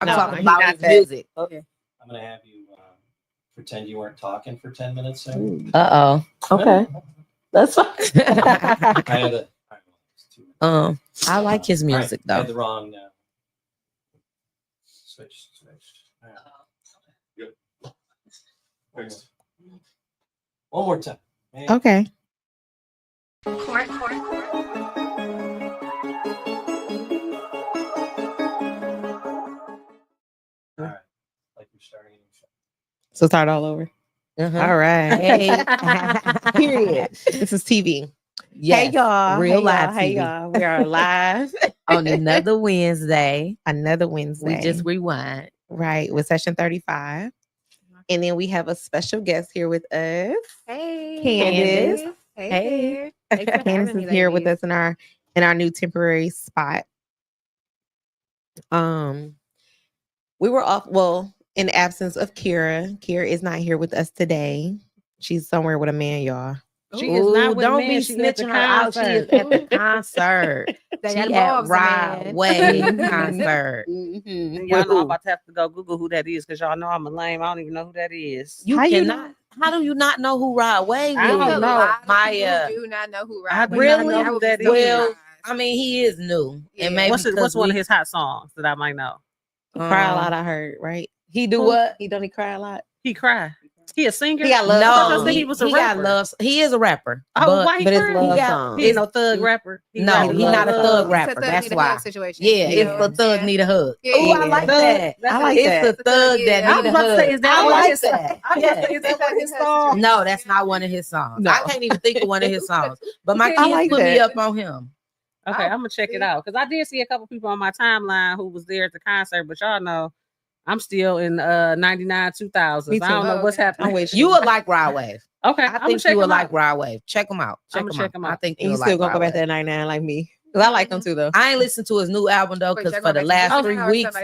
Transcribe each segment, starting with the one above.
I'm talking about his music. Okay. I'm gonna have you pretend you weren't talking for 10 minutes. Okay. That's fine. I like his music though. I had the wrong switch. Good. One more time. Okay. All right. Like you're starting a new show. So start all over. All right. Hey. Period. This is TV. Yes. Hey y'all. Real live Hey TV. y'all. We are live On another Wednesday. We just rewind. Right. With session 35. And then we have a special guest here with us. Hey. Candace. Hey. Thanks for having Candace me, is here with ladies. us in our new temporary spot. We were off, in the absence of Kira. Kira is not here with us today. She's somewhere with a man, y'all. She is not with don't a man. be She at the snitching her out. She is at the concert. That She at involves a Rod man. Way concert. Mm-hmm. Y'all know I'm about to have to go Google who that is because y'all know I'm a lame. I don't even know who that is. How do you not know who Rod Wave is? I don't know. Maya. Do not know who I Rod do Wave not is. know I who would be that so is. surprised. I mean, he is new. Yeah. And maybe What's one of his hot songs that I might know? He cry a lot, I heard, right? He do what? He don't cry a lot. He cry. He a singer? He got love songs. He was a rapper. He is a rapper. Oh, why he but it's cry? love He songs. He ain't no thug rapper. He's not a thug rapper. It's a thug That's need a why. hug situation. Yeah, You know it's what the thug I'm need a hug. Yeah, Oh, I yeah. like that. I like it's that. the thug that I need was a about to hug. say, is that I one of like his that. I was about to say, is that one of his songs? No, that's not one of his songs. No. I can't even think of one of his songs. But my I kids like put me that. up on him. Okay, I'm gonna check it out because I did see a couple people on my timeline who was there at the concert, but y'all know I'm still in 99 2000s. Me too. I don't know what's happening. I'm with You would like Rod Wave. Okay, I think you would like Rod Wave. Check him out. I'ma check him out. I think And you you would still like gonna go Rod back to Wave. that 99 like me. Because I like him too, though. I ain't listened to his new album though, because for the last 3 weeks,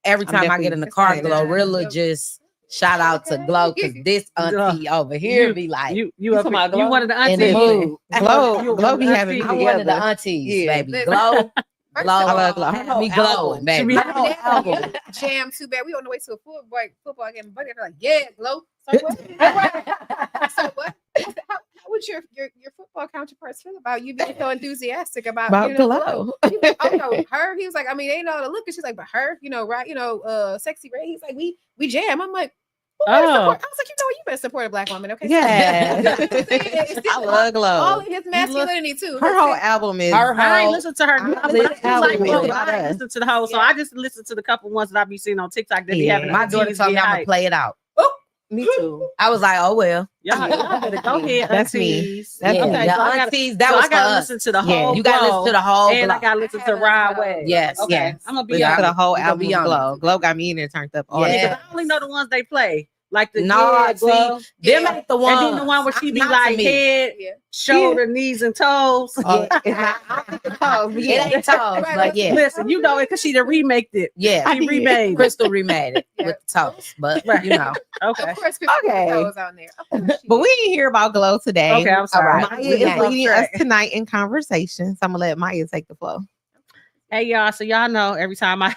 every time I get in the car, Glorilla just shout out to Glow because this auntie over here be like, you talking about Glow? one of the in the aunties. mood. Glow be having me I'm one of the together. aunties, Yeah. baby. Glow. First Glow. of all, I love Glow. Her whole glowing, baby. be- Her whole album. Jam too bad. We on the way to a football game. Buddy, they're like, yeah, Glow. So what? So what? How would your football counterparts feel about you being so enthusiastic about Glow? Oh no, her. He was like, I mean, they ain't all the look, and she's like, but her, right, Sexy Ray. He's like, we jam. I'm like, well, I was like, you better support a black woman, okay? Yeah. It's I love Glow. all in his masculinity too. Her whole album is I ain't listen to her. I I listen to the whole, so I just listen to the couple ones that I be seeing on TikTok that be having. My daughter told me I'm gonna play it out. me too. I was like, oh well. Y'all better go ahead. That's me. aunties. That's Yeah, me. Okay, the so aunties, that was I gotta for us. listen to the whole. You gotta listen to the whole and Glow. I gotta listen to Rod Wave. Yes, Okay, yes. I'm gonna be Listen on to the whole You gonna album be of on Glow. Glow got me in there turned up all Yeah. day. I only know the ones they play, like the No, Glow. them ain't the ones. And then the one where she be Not to like me. head, shoulder, knees, and toes. Yeah. It's not, I think it's toes, but yeah. It ain't toes, but yeah. Listen, you know it because she done remaked it. Yeah. She remade it. Crystal remade it with the toes, but you know. Okay. Of course, Okay. goes on there. But we didn't hear about Glow today. Okay, I'm sorry. All right. Maya We is got leading off us track. tonight in conversation. So I'm gonna let Maya take the flow. Hey y'all, so y'all know every time I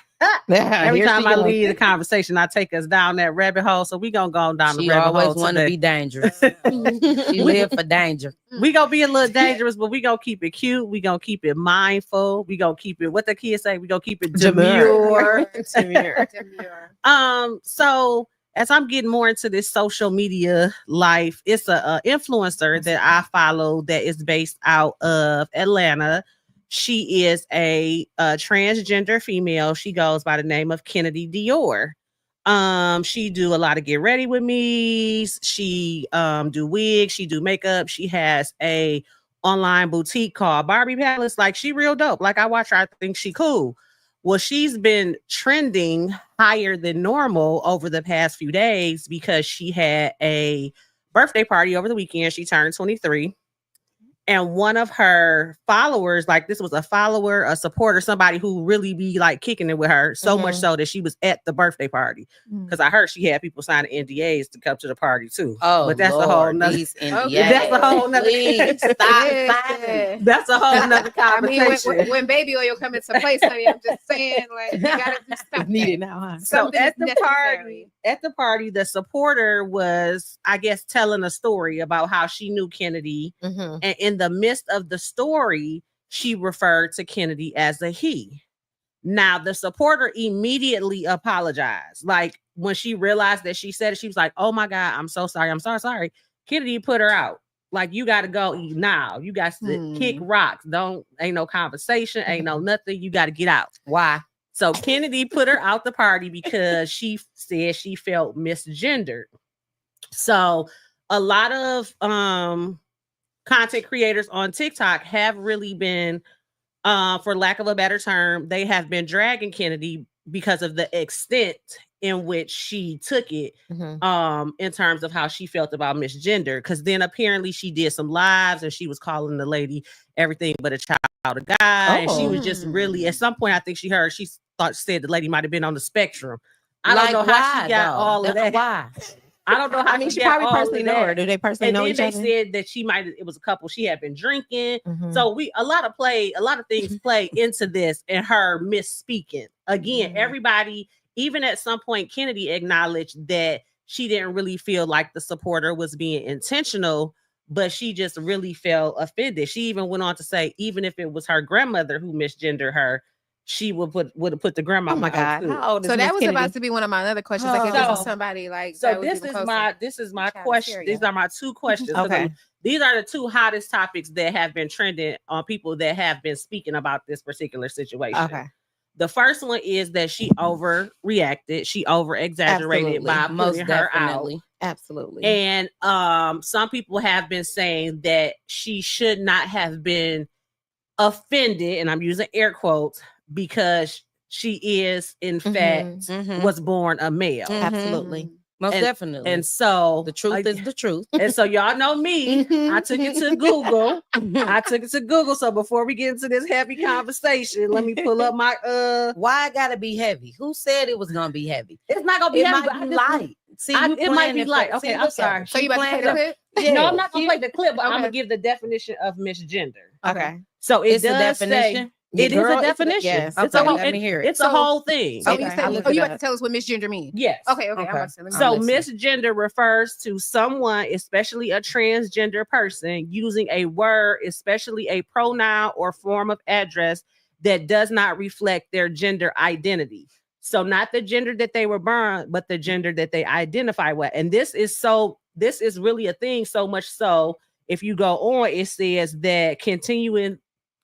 Here she goes. lead the conversation, I take us down that rabbit hole. So we gonna go down the She rabbit always hole want to today. be dangerous. She live for danger. We gonna be a little dangerous, but we gonna keep it cute. We gonna keep it mindful. We gonna keep it what the kids say. We gonna keep it demure. So as I'm getting more into this social media life, it's a influencer that I follow that is based out of Atlanta. She is a transgender female. She goes by the name of Kennedy Dior. She do a lot of get ready with me. She do wigs, she do makeup. She has a online boutique called Barbie Palace. Like, she real dope. Like, I watch her, I think she cool. Well, she's been trending higher than normal over the past few days because she had a birthday party over the weekend. She turned 23. And one of her followers, like this was a follower, a supporter, somebody who really be like kicking it with her, so much so that she was at the birthday party. Because I heard she had people signing NDAs to come to the party too. Oh, but that's Lord, a whole nother. these NDAs. That's a whole nother. Please stop signing. That's a whole nother I mean, conversation. when baby oil come into place, honey, I'm just saying, like, you gotta do something. Need it now, huh? So Something at is the party, the supporter was, I guess, telling a story about how she knew Kennedy. Mm-hmm. And in the midst of the story, she referred to Kennedy as a he. Now, the supporter immediately apologized. Like, when she realized that she said it, she was like, oh my God, I'm so sorry. I'm sorry. Kennedy put her out. Like, you got to go now. You got to kick rocks. Ain't no conversation. Ain't no nothing. You got to get out. Why? So Kennedy put her out the party because she said she felt misgendered. So a lot of content creators on TikTok have really been, for lack of a better term, they have been dragging Kennedy because of the extent in which she took it, in terms of how she felt about misgender. Because then apparently she did some lives and she was calling the lady everything but a child, a guy. And she was just really, at some point, I think she said the lady might have been on the spectrum. I don't know how she got all of that. Why? I don't know how. I mean, she probably personally know her. Do they personally know each other? And then they said that it was a couple. She had been drinking. So a lot of things play into this and her misspeaking. Again, everybody, even at some point, Kennedy acknowledged that she didn't really feel like the supporter was being intentional, but she just really felt offended. She even went on to say, even if it was her grandmother who misgendered her, she would have put the grandma. Oh my God! How old is so Miss that was Kennedy? about to be one of my other questions. Like, if this was somebody like, so this is my question. These are my two questions. Okay. These are the two hottest topics that have been trending on people that have been speaking about this particular situation. Okay. The first one is that she overreacted. She over-exaggerated by putting her out. Absolutely. And some people have been saying that she should not have been offended, and I'm using air quotes, because she is, in fact, was born a male. Absolutely. Most definitely. And so the truth is the truth. And so y'all know me. I took it to Google. So before we get into this heavy conversation, let me pull up my Why it gotta be heavy? Who said it was gonna be heavy? It's not gonna be It heavy. might be light. See, it might be light. Okay, I'm sorry. So you about to play the clip? Yeah. No, I'm not gonna play the clip, but I'm gonna give the definition of misgender. Okay. So It's a does definition. It is a definition. Yes. Okay, let me hear it. It's a whole thing. So Okay, you I'll said, look it you up. about to tell us what misgender means? Yes. Okay. Okay. I'm about to say, let me So listen. misgender refers to someone, especially a transgender person, using a word, especially a pronoun or form of address that does not reflect their gender identity. So not the gender that they were born, but the gender that they identify with. And this is really a thing, so much so, if you go on, it says that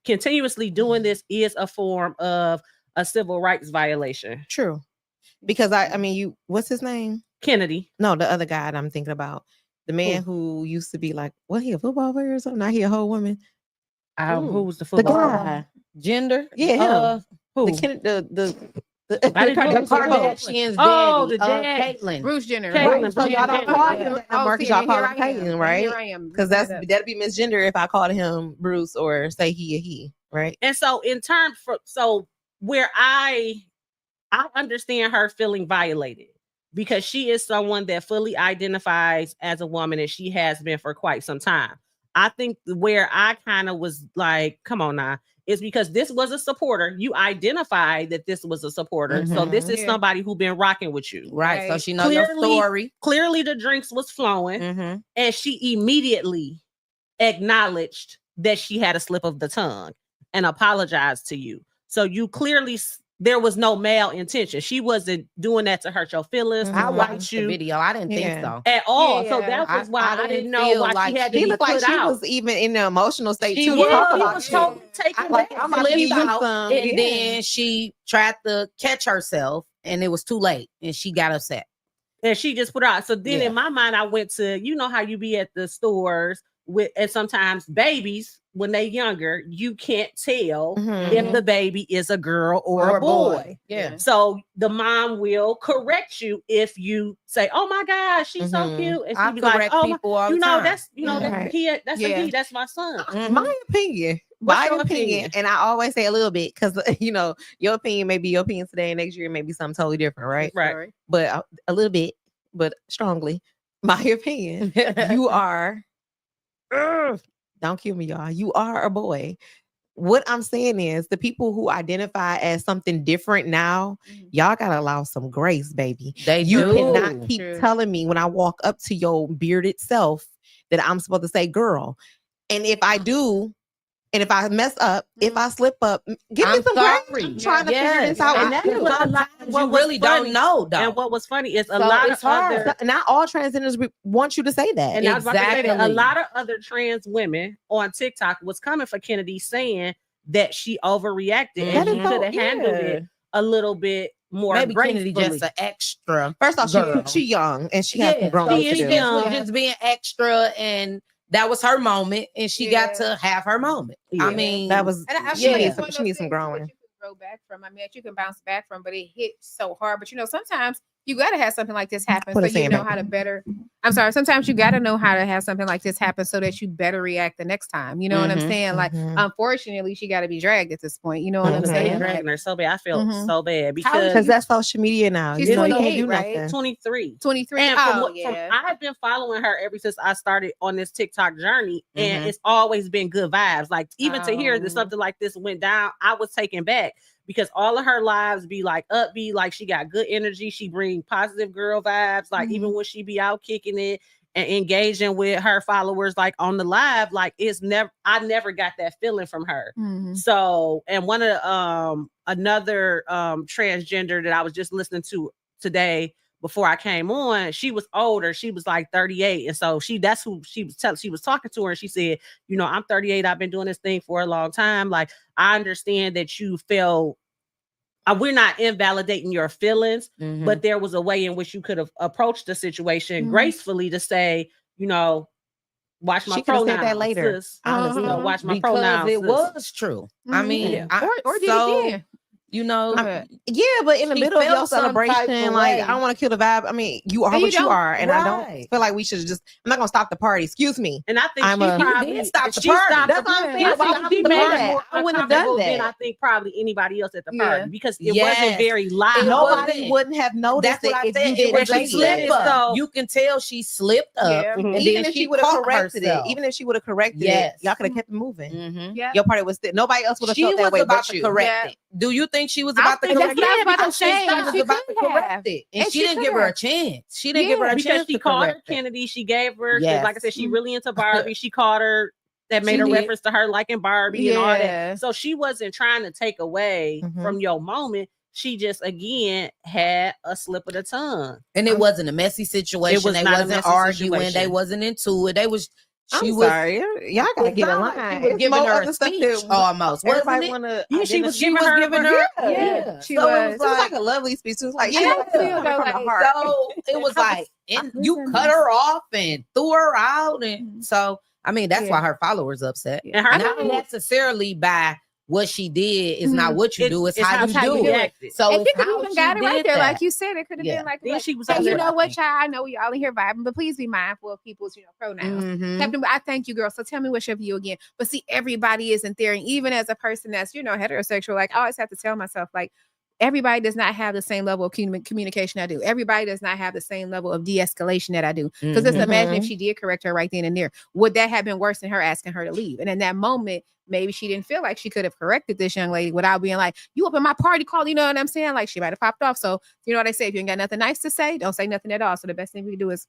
continuously doing this is a form of a civil rights violation. True. Because I mean, what's his name? Kennedy. No, the other guy that I'm thinking about. The man who used to be like, what, he a football player or something? Now he a whole woman. Who was the The football? guy. Gender? Yeah, him. Who? The Kardashians. Oh, daddy, the dad. Caitlyn. Bruce Jenner. Caitlyn. Right? So y'all don't call him that no more because y'all call him Peyton, right? Here I am. Because that'd be misgender if I called him Bruce or say he, right? And so where I understand her feeling violated, because she is someone that fully identifies as a woman, and she has been for quite some time. I think where I kind of was like, come on now, is because this was a supporter. You identified that this was a supporter. So this is somebody who been rocking with you. Right. So she knows your story. Clearly the drinks was flowing. And she immediately acknowledged that she had a slip of the tongue and apologized to you. So you clearly, there was no male intention. She wasn't doing that to hurt your feelings. I watched the video. I didn't think so at all. So that was why I didn't know why she had to be looked like put she out. was even in the emotional state she too. was totally taken back. And then she tried to catch herself and it was too late and she got upset. And she just put out. So then in my mind, I went to, you know how you be at the stores with, and sometimes babies, when they younger, you can't tell if the baby is a girl or a boy. Yeah. So the mom will correct you if you say, "Oh my gosh, she's so cute," and she be like, "Oh, you know, that's that's a kid, that's a he, that's my son." My opinion. What's My your opinion, and I always say a little bit because you know your opinion may be your opinion today, and next year may be something totally different, right? Right. But a little bit, but strongly, my opinion. You are. Don't kill me, y'all. You are a boy. What I'm saying is the people who identify as something different now, y'all gotta allow some grace, baby. You cannot keep telling me when I walk up to your bearded self that I'm supposed to say girl. And if I do, and if I mess up, if I slip up, give me some grace. I'm trying to figure this out. And that's a lot. You really don't know, though. And what was funny is a lot of other, not all transgenders want you to say that. And I was about to say that a lot of other trans women on TikTok was coming for Kennedy saying that she overreacted and she could have handled it a little bit more. Maybe Kennedy just an extra. First off, she young and she has some grown up to do. Just being extra and that was her moment, and she got to have her moment. I mean, that was. And she needs some growing. You can grow back from. I mean, you can bounce back from, but it hit so hard. But you know, sometimes you got to have something like this happen so you know how to better. I'm sorry. Sometimes you got to know how to have something like this happen so that you better react the next time. You know what I'm saying? Like, unfortunately, she got to be dragged at this point. You know what I'm saying? Dragging her so bad. I felt so bad because that's social media now. She's you know, 28, you right? nothing. 23. 23. And I have been following her ever since I started on this TikTok journey, and it's always been good vibes. Like even to hear that something like this went down, I was taken back. Because all of her lives be like upbeat, like she got good energy. She bring positive girl vibes. Like even when she be out kicking it and engaging with her followers, like on the live, like I never got that feeling from her. So, and one of another transgender that I was just listening to today before I came on, she was older. She was like 38. And so that's who she was telling. She was talking to her and she said, you know, I'm 38. I've been doing this thing for a long time. Like, I understand that you feel, we're not invalidating your feelings, but there was a way in which you could have approached the situation gracefully to say, you know, watch my pronouns. She said that later. You know, watch my pronouns. It was true. I mean, or did it again. You know, but in the middle of your celebration, like I don't want to kill the vibe. I mean, you are what you are, and I don't feel like we should just. I'm not gonna stop the party. Excuse me. And I think she did stop the party. That's what I'm saying. Why would she make that? I wouldn't have done that. I think probably anybody else at the party because it wasn't very loud. Nobody wouldn't have noticed it if you didn't she slipped up. You can tell she slipped up, and even if she would have corrected it, even if she would have corrected it, y'all could have kept it moving. Your party was still. Nobody else would have felt that way but you. Correct it. Do you think she was about to correct it? She was about to correct it, and she didn't give her a chance. She didn't give her a chance because she called her Kennedy. She gave her, like I said, she really into Barbie. She called her. That made a reference to her liking Barbie and all that. So she wasn't trying to take away from your moment. She just again had a slip of the tongue, and it wasn't a messy situation. They wasn't arguing. They wasn't into it. They was. She was sorry, y'all gotta get in line. She was giving her a speech almost. Everybody wanna. She was giving her. She was like a lovely speech. It was like so it was like, and you cut her off and threw her out, and so I mean that's why her followers upset. And her not necessarily by what she did is not what you do, it's how you do it. So if you even got it right there, like you said, it could have been like, she was hey, you know what, child? I know we all in here vibing, but please be mindful of people's, pronouns. Captain, I thank you, girl. So tell me what's your view again. But see, everybody isn't there, and even as a person that's heterosexual, like I always have to tell myself, like, everybody does not have the same level of communication I do. Everybody does not have the same level of de-escalation that I do. Because just imagine if she did correct her right then and there, would that have been worse than her asking her to leave? And in that moment, maybe she didn't feel like she could have corrected this young lady without being like, you up in my party call, you know what I'm saying? Like, she might have popped off. So, you know what they say, if you ain't got nothing nice to say, don't say nothing at all. So the best thing we can do is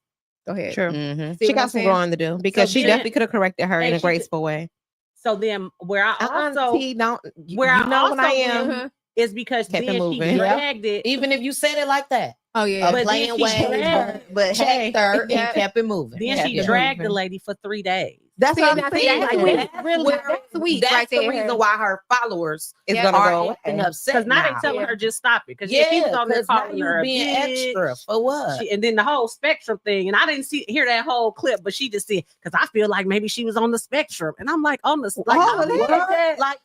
go ahead. True. She got some growing to do, because So she then- definitely could have corrected her in a graceful way. So then where I also Auntie, don't where you I know also when I am went is because kept it then she moving. dragged it. Even if you said it like that. Oh yeah. A But playing then she way, dragged- but checked her Yeah. and kept it moving. Then Yeah. she Yeah. dragged the lady for 3 days. That's See, what now, I'm see, saying. that's Like, weak. that's Really, That's weak that's right the there. reason why her followers it's Yeah. gonna are go acting away. upset Because now now. they telling Yeah. her just stop it. Because she was on there because now calling you her a being bitch. extra for what? And then the whole spectrum thing, and I didn't hear that whole clip, but she just said, because I feel like maybe she was on the spectrum, and I'm like, on the like, Oh, I it is. look at that. Like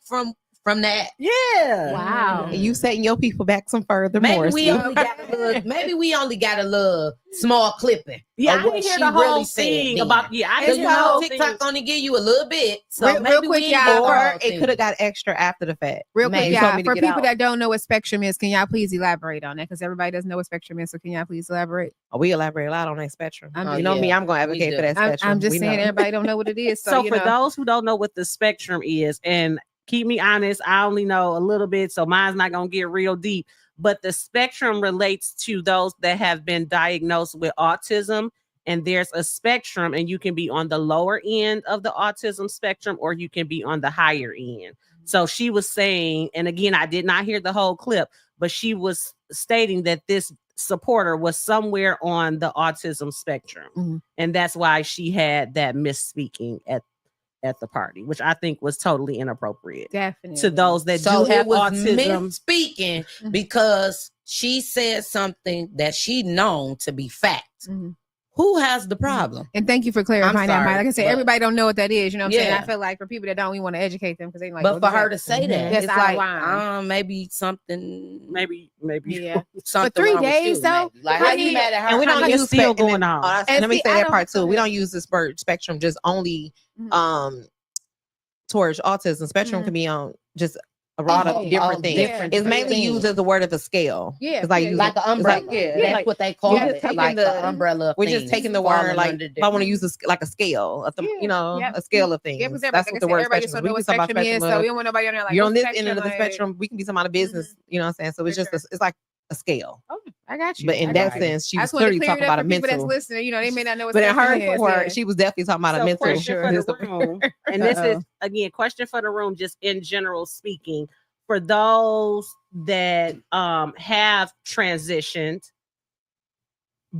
from that. Yeah, Wow. And you setting your people back some further Maybe more. we Steve. only got a little. Maybe we only got a little small clipping. yeah. of I what didn't hear she the whole really said thing then. about. Yeah, I Because didn't you hear the know whole TikTok thing. only give you a little bit, so Real maybe quick, we ain't y'all. got the Or whole it thing. could have got extra after the fact. Real quick, Maybe. Told y'all, me to for get people out. that don't know what spectrum is, can y'all please elaborate on that? Because everybody doesn't know what spectrum is. So can y'all please elaborate? Oh, we elaborate a lot on that spectrum. I'm You just- know me, yeah, I'm gonna we advocate do. for that spectrum. I'm just We saying know. everybody don't know what it is. So, So you for know. those who don't know what the spectrum is, and keep me honest, I only know a little bit, so mine's not gonna get real deep. But the spectrum relates to those that have been diagnosed with autism, and there's a spectrum, and you can be on the lower end of the autism spectrum, or you can be on the higher end. So she was saying, and again, I did not hear the whole clip, but she was stating that this supporter was somewhere on the autism spectrum, Mhm. and that's why she had that misspeaking at the party, which I think was totally inappropriate Definitely. to those that So do have it was autism. misspeaking Mhm. because she said something that she known to be fact. Mhm. Who has the problem? And thank you for clarifying that, sorry, Mike. Like I said, but- everybody don't know what that is. You know what I'm saying? Yeah. I feel like for people that don't, we want to educate them because they like. But what for is her that? to say that, That's it's out of like line. maybe something, Maybe. Yeah. something. 3 wrong with days, you, though? maybe. Like I how you mean, mad at her? And we don't Honey, use it's still spec- and going then- on. And let me see, say I that don't- part too. go We ahead. don't use this spectrum just only Mhm. towards autism. Spectrum Mhm. can be on just a lot of different things. different It's mainly things. used as a word of a scale. Yeah, It's like yeah, using- Like an it's umbrella. like- Yeah, yeah, that's what they call we're it. just taking Like the- an umbrella. Of We're just things taking the falling word like under if I want to different- use like a scale, of the, Yeah, you know, yep. a scale of things. Yeah, because That's like what I the said, word everybody spectrum. just don't We know can what talk about spectrum is, spectrum so of- we don't want nobody on there like. you're on what's this end of the like? spectrum. We can be talking about a business. You know what I'm saying? So it's For just sure. it's like a scale. Oh, I got you. But in I that got you. sense, she I was just want to clearly clear talking it up about a for people that's mental. listening. You know, they may not know what But in spectrum her is, part, yeah. she was definitely talking about a So mental. question for Just the room, and this is again question for the room, just in general speaking, for those that have transitioned,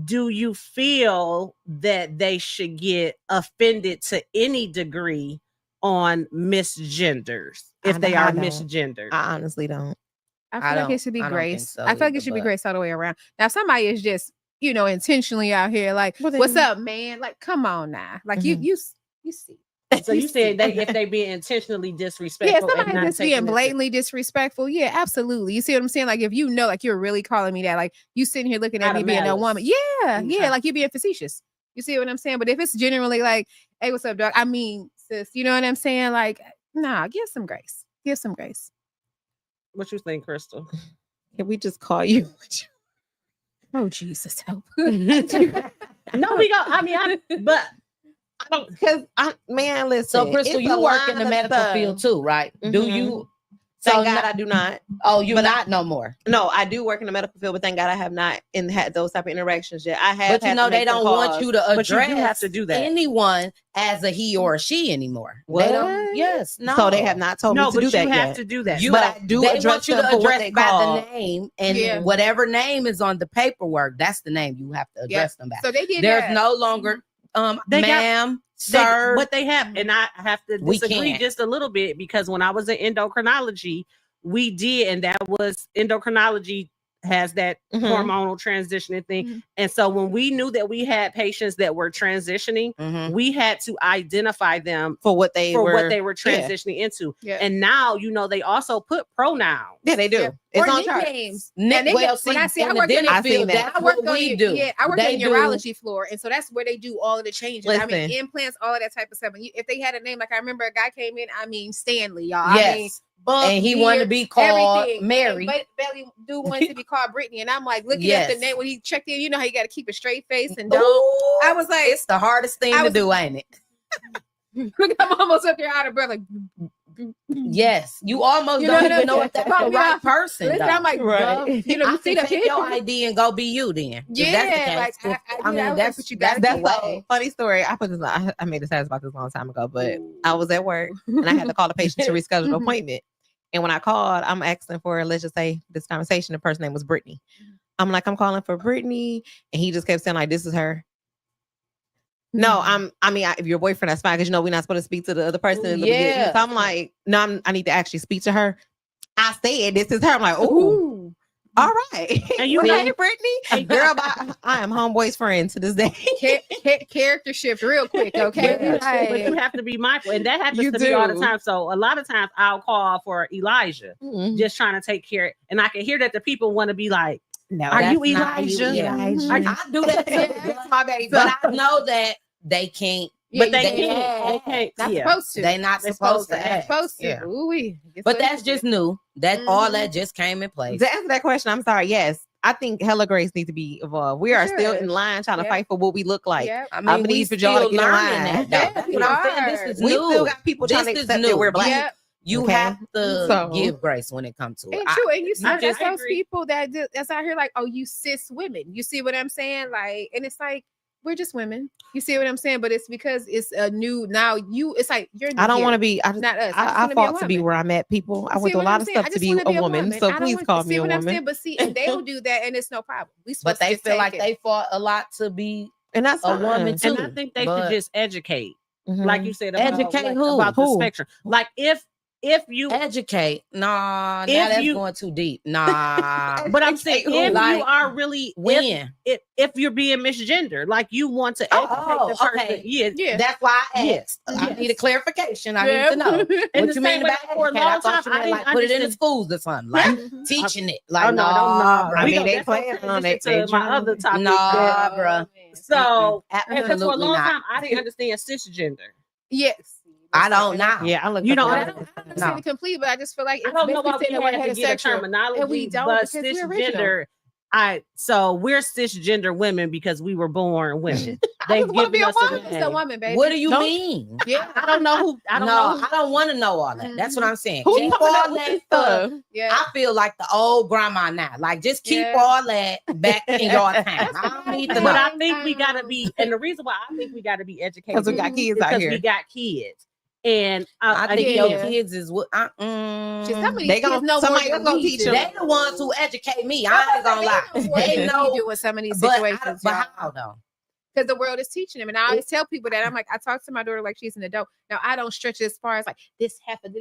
do you feel that they should get offended to any degree on misgenders if they I are don't. misgendered? I honestly don't. I I feel like don't- it should be I don't think grace. so I feel like it either, should be but- grace all the way around. Now, if somebody is just, you know, intentionally out here, like, Well, what's then- up, man? Like, come on now. Like, Mhm. you see. So you said they if they being intentionally disrespectful, Yeah, and somebody not just taking being it to- blatantly disrespectful. Yeah, absolutely. You see what I'm saying? Like, if you know, like, you're really calling me that, like, you sitting here looking at Out me of being a malice. woman. Yeah, Okay. yeah, like you being facetious. You see what I'm saying? But if it's generally like, hey, what's up, dog? I mean, sis, you know what I'm saying? Like, nah, give some grace. Give some grace. What you think, Crystal? Can we just call you? Oh, Jesus, help. No, we go. I mean, but I don't because man, listen. So Crystal, it's you a work in line the of medical stuff. field too, right? Do Mhm. you? Thank So God no- I do not. Oh, you're But not no more. No, I do work in the medical field, but thank God I have not had those type of interactions yet. I have, But you had know to they make some don't want calls. you to But you address do have to do that. anyone as a he or a she anymore. They What? don't. Yes, no. So they have not told me no, to but do you that have yet. to do that. You, But I do they address want you to them for what address they by call- the name, and Yeah. whatever name is on the paperwork, that's the name you have to Yeah. address them by. So they did There's that. no longer They got- ma'am, sir. But they have, and I have to We disagree can't. just a little bit, because when I was in endocrinology, we did, and that was endocrinology has that Mhm. hormonal transitioning thing. Mhm. And so when we knew that we had patients that were transitioning, Mhm. we had to identify them for what they for were. what they were transitioning into. Yeah. And now, you know, they also put pronouns. Yeah, they do. Yeah. It's Or on chart. nicknames. Nick, And they well, get- when I see, I in work the in dental I seen field, that. that's I work what on we the- do. Yeah, I work They in do- urology floor, and so that's where they do all of the changes. I mean, Listen. implants, all of that type of stuff. And if they had a name, like I remember a guy came in, I mean, Stanley, y'all. I mean, Yes. bump, and he wanted to be called everything. Mary. But Belly do wanted to be called Brittany, and I'm like looking at the name when he checked in. You know how you got to keep a straight face and don't. Ooh, I was like, it's the hardest thing to do, ain't it? Look, I'm almost up there out of breath. Like, yes, you almost don't even know if that's the right person. Listen, I'm like, right. you know, I you see can the take your ID and go be you then. Yeah, like I mean, that's what you got. That's a funny story. I put this. I made a status about this a long time ago, but I was at work and I had to call the patient to reschedule an appointment. And when I called, I'm asking for, let's just say, this conversation. The person's name was Brittany. I'm like, I'm calling for Brittany, and he just kept saying like, "This is her." No, if your boyfriend, that's fine, because we're not supposed to speak to the other person. Yeah. So I'm like, no, I need to actually speak to her. I said, "This is her." I'm like, ooh. All right. And you hey, Brittany, girl, I am homeboy's friend to this day. Character shift real quick, okay? But you have to be mindful, and that happens to me all the time. So a lot of times I'll call for Elijah, just trying to take care, and I can hear that the people want to be like, "No, are you Elijah?" I do that too. My baby, but I know that they can't. But they can't. Not supposed to. They're not supposed to. They're supposed to. Yeah. Ooh-wee. But that's just new. That all that just came in place. To answer that question, I'm sorry. Yes, I think hella grace needs to be evolved. We are still in line trying to fight for what we look like. Yep. I mean, we still learning that. That's what I'm saying. This is we new. still got people trying to accept that we're black. Yep. You have to give grace when it comes to it. And true, and you see that's those people that's out here like, oh, you cis women. You see what I'm saying? Like, and it's like, we're just women. You see what I'm saying? But it's because it's a new now. It's like you're. I don't want to be. Not us. I fought to be where I'm at. People, I went through a lot of stuff to be a woman. So please call me a woman. But see, and they'll do that, and it's no problem. But they feel like they fought a lot to be, and that's a woman too. And I think they should just educate, like you said, educate about the spectrum. Like if you educate, nah, that's going too deep. Nah. But I'm saying if you are really if you're being misgendered, like you want to educate the person. Okay. Yeah. That's why I asked. I need a clarification. I need to know. What you mean about for a long time? I meant like put it in the schools or something, like teaching it. Like no. I mean, they playing on it. My other topic. Nah, bro. So because for a long time I didn't understand cisgender. Yes. I don't know. Yeah, I look. I don't understand it complete, but I just feel like I don't know why we had to get a terminology. And we don't, but because cisgender. We're cisgender women because we were born women. They want to be a woman. It's a woman, baby. What do you mean? Yeah, I don't know. I don't want to know all that. That's what I'm saying. Keep all that stuff. Yeah, I feel like the old grandma now. Like just keep all that back in your time. I don't need to know. But I think we gotta be, and the reason why I think we gotta be educated because we got kids out here. We got kids. And I think your kids is what they gonna know. Somebody else gonna teach them. They the ones who educate me. I ain't gonna lie. They know doing some of these situations. But how though? Because the world is teaching them, and I always tell people that I'm like, I talk to my daughter like she's an adult. Now I don't stretch as far as like this happened,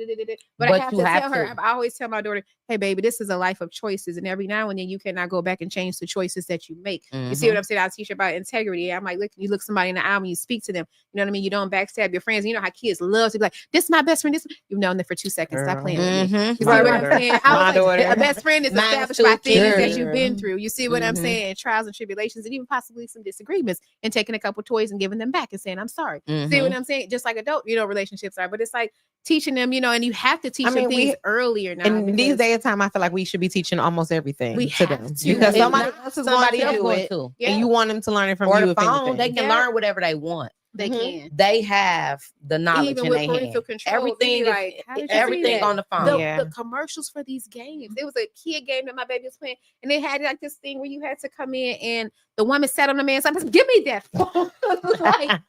but I have to tell her. I always tell my daughter, "Hey, baby, this is a life of choices, and every now and then you cannot go back and change the choices that you make." You see what I'm saying? I teach her about integrity. I'm like, look, you look somebody in the eye when you speak to them. You know what I mean? You don't backstab your friends. You know how kids love to be like, "This is my best friend." You've known them for 2 seconds. Stop playing with me. You see what I'm saying? A best friend is established by things that you've been through. You see what I'm saying? Trials and tribulations, and even possibly some disagreements, and taking a couple toys and giving them back and saying, "I'm sorry." See what I'm saying? Just like adult, relationships are, but it's like teaching them, and you have to teach them things earlier now. In these days of time, I feel like we should be teaching almost everything to them because somebody else is going to do it, and you want them to learn it from you. The phone, they can learn whatever they want. They can. They have the knowledge even in with their parental hand. control. Everything, like, everything on the phone. The commercials for these games. There was a kid game that my baby was playing, and they had like this thing where you had to come in, and the woman sat on the man's side. Give me that phone.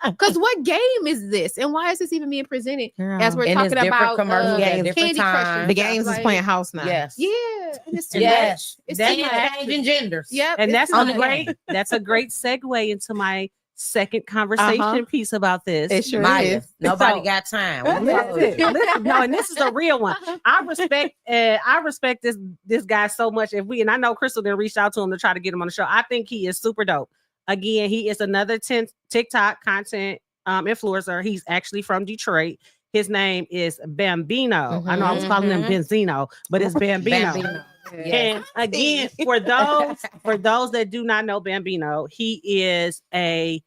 Because what game is this, and why is this even being presented as we're talking about commercials at different Candy Crush? The games is playing house now. Yes. Yeah. And it's It's changing genders. Yep. And that's a great segue into my second conversation piece about this. It sure is. Nobody got time. No, and this is a real one. I respect this guy so much. And I know Crystal didn't reach out to him to try to get him on the show. I think he is super dope. Again, he is another TikTok content influencer. He's actually from Detroit. His name is Bambino. I know I was calling him Benzino, but it's Bambino. And again, for those that do not know Bambino, he is a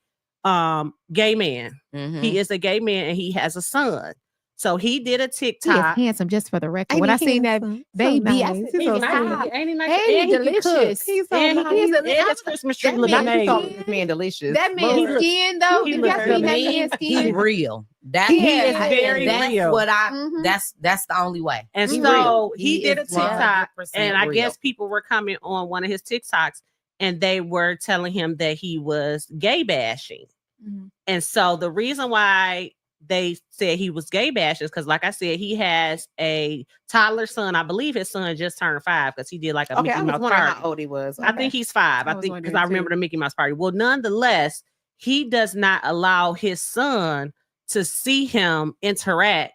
gay man. He is a gay man, and he has a son. So he did a He is TikTok. handsome, just for the record. Ain't when he I seen that handsome? So baby, I nice. said, He's so "Stop." sweet. Ain't he nice? Hey, And he can delicious. cook. He's so And nice. he, a- and his Christmas tree that look man Not you call amazing. this man delicious. That man's Lord. skin, though. He Did looks y'all good. see that Me, man's he skin? real. That He is Yeah. very that's real. what I. Mhm. That's the only way. And He so real. he did a is TikTok, 100% and I real. guess people were coming on one of his TikToks, and they were telling him that he was gay bashing. Mhm. And so the reason why they said he was gay bashing is because, like I said, he has a toddler son. I believe his son just turned 5 because he did like a Okay, Mickey I was Mouse wondering party. how old he was. I think he's 5. I I was think because wondering I remember too. the Mickey Mouse party. Well, nonetheless, he does not allow his son to see him interact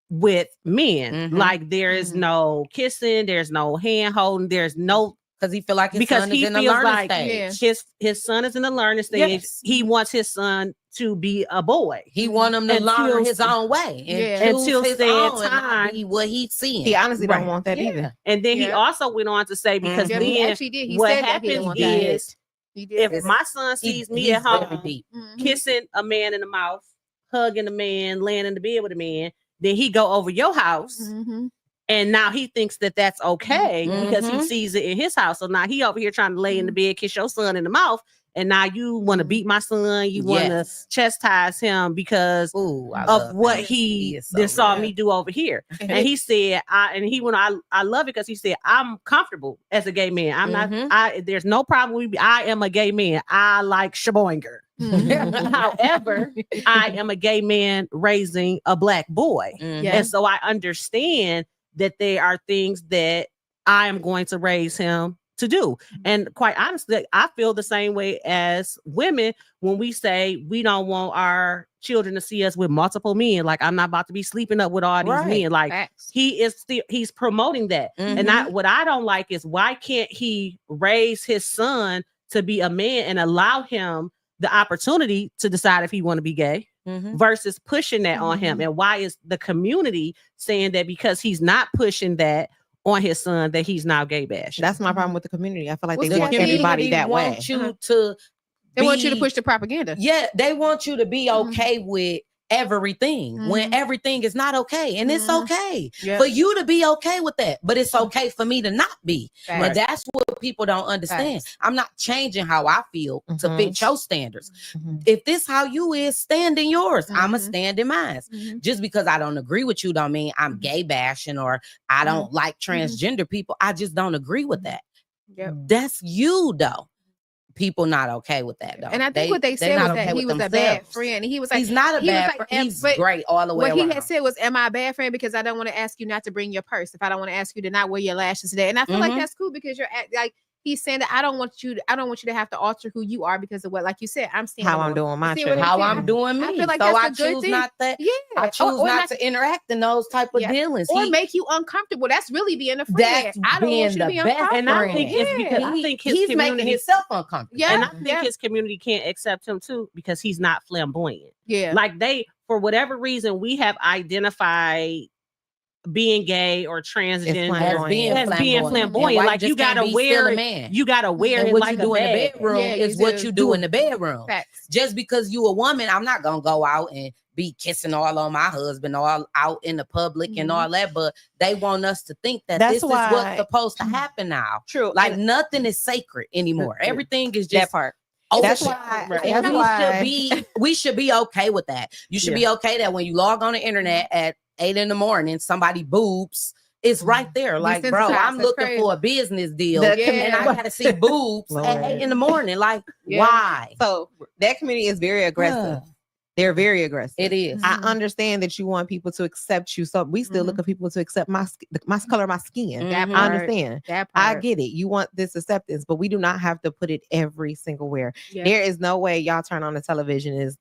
with men. Mhm. Like there is no kissing, there's no hand holding, there's no because he feel like his because son he is in the feels learning like stage. his son is in the learning stage. Yes. He wants his son to be a boy. He want him to Until- learn his own way and Yeah. choose Until his said own and time. not be what he's seeing. He honestly Right. don't want that Yeah. either. And then he Yeah. also went on to say because Yeah, Mhm. he then actually did. He what said that he happens didn't want is that. He did. if It's- my son sees me he's at home very deep. Mhm. kissing a man in the mouth, hugging a man, laying in the bed with a man, then he go over your house. Mhm. And now he thinks that that's okay because he Mhm. sees it in his house. So now he over here trying to lay in the bed, kiss your son in the mouth. And now you want to beat my son. You want to Yes. chastise him because Ooh, I of love what him. he is so then saw real. me do over here. And he said, I love it because he said, I'm comfortable as a gay man. I'm Mhm. not, there's no problem with me. I am a gay man. I like Sheboinger. Mhm. However, I am a gay man raising a black boy. Mhm. Yeah. And so I understand that there are things that I am going to raise him to do. And quite honestly, I feel the same way as women when we say we don't want our children to see us with multiple men. Like, I'm not about to be sleeping up with all these Right. men. Like, Facts. he's promoting that. And what I don't like is why can't he raise his son to be a man and allow him the opportunity to decide if he want to be gay Mhm. versus pushing that on him? And why is the community saying that because he's not pushing that on his son that he's now gay bashing? That's my problem with the community. I feel like Well, they The want everybody community that way. want you to They want you to be- push the propaganda. Yeah, they want you to be Mhm. okay with everything when Mhm. everything is not okay. And it's Mhm. okay Yep. for you to be okay with that, but it's okay for me to not be. Facts. And that's what people don't understand. Facts. I'm not changing how I feel to Mhm. fit your standards. Mhm. If this how you is, stand in yours. I'ma Mhm. stand in mine. Mhm. Just because I don't agree with you don't mean I'm Mhm. gay bashing or I don't like transgender people. I just don't agree with that. Yep. That's you though. People not okay with that though. And I think what they said not was that okay he with was a bad themselves. friend. And he was like, He's not a he was bad like, friend. He's but great all the way what around. he had said was, am I a bad friend because I don't want to ask you not to bring your purse? If I don't want to ask you to not wear your lashes today. And I feel like Mhm. that's cool because like he's saying that I don't want you to have to alter who you are because of what, like you said, I'm standing How I'm on. doing my You see what shit. How saying? I'm doing me. I feel like so that's I a good choose thing. not that. Yeah. I choose Or not to interact in those type of Yeah. dealings. or He- make you uncomfortable. That's really being a friend. That's I don't being want you to the be best uncomfortable. And I friend. think it's because I think his he's community making himself uncomfortable. Yeah. and I think yeah. his community can't accept him too because he's not flamboyant. Yeah. Like for whatever reason, we have identified being gay or transgender flamboyant. as being flamboyant. And Like just you can't gotta be wear still a it. man. You gotta wear And it what like you do a in the bag. bedroom Yeah, you is what do. you do in the bedroom. Facts. Just because you a woman, I'm not gonna go out and be kissing all on my husband all out in the public and Mhm. all that. But they want us to think that That's this is why- what's supposed to happen now. True. Like and nothing is sacred anymore. Everything is that just part. open. That's why. Right. And That's we why. should we should be okay with that. You should be okay that when you log on the internet at 8 a.m, somebody boobs. It's right there. Like, bro, Desensitized. I'm That's looking crazy. for a business deal. The And I gotta see boobs Lord. at 8 a.m. Like, Yeah. why? So that community is very aggressive. They're very aggressive. It is. I understand that you want people to accept you. So we still look at people to accept my color of my skin. That Mhm. I part. understand. That I part. get it. You want this acceptance, but we do not have to put it every single where. Yeah. There is no way y'all turn on the television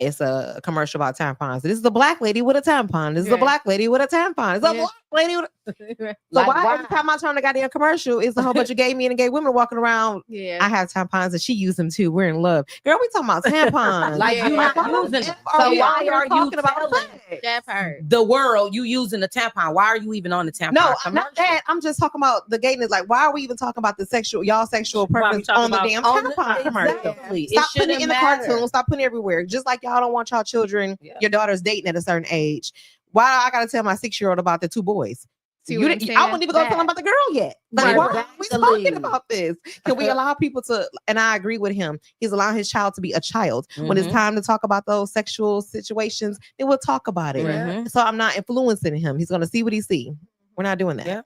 it's a commercial about tampons. This is a black lady with a tampon. This is a Yeah. black lady with a tampon. It's a Yeah. black lady with a... So Like, why every time I turn on the goddamn commercial, it's a whole bunch of gay men and gay women walking around. Yeah. I have tampons and she used them too. We're in love. Girl, we talking about tampons. Like, Yeah. you Like, are why using the it. F So we why out here are you talking about telling sex? That part. the world you using a tampon? Why are you even on the tampon No, commercial? not that. I'm just talking about the gayness. Like, why are we even talking about the sexual Why we preference talking on the about- damn On the- tampon commercial? Exactly. Stop putting it shouldn't in the matter. cartoon. Stop putting it everywhere. Just like y'all don't want y'all children, Yeah. your daughters dating at a certain age. Why do I gotta tell my 6-year-old about the 2 boys? See I what I'm wouldn't saying? even go tell him about the girl yet. Like, why are we Exactly. talking about this? Can we allow people to? And I agree with him. He's allowing his child to be a child. When it's time to talk about those sexual situations, then we'll talk about it. So I'm not influencing him. He's gonna see what he see. We're not doing that.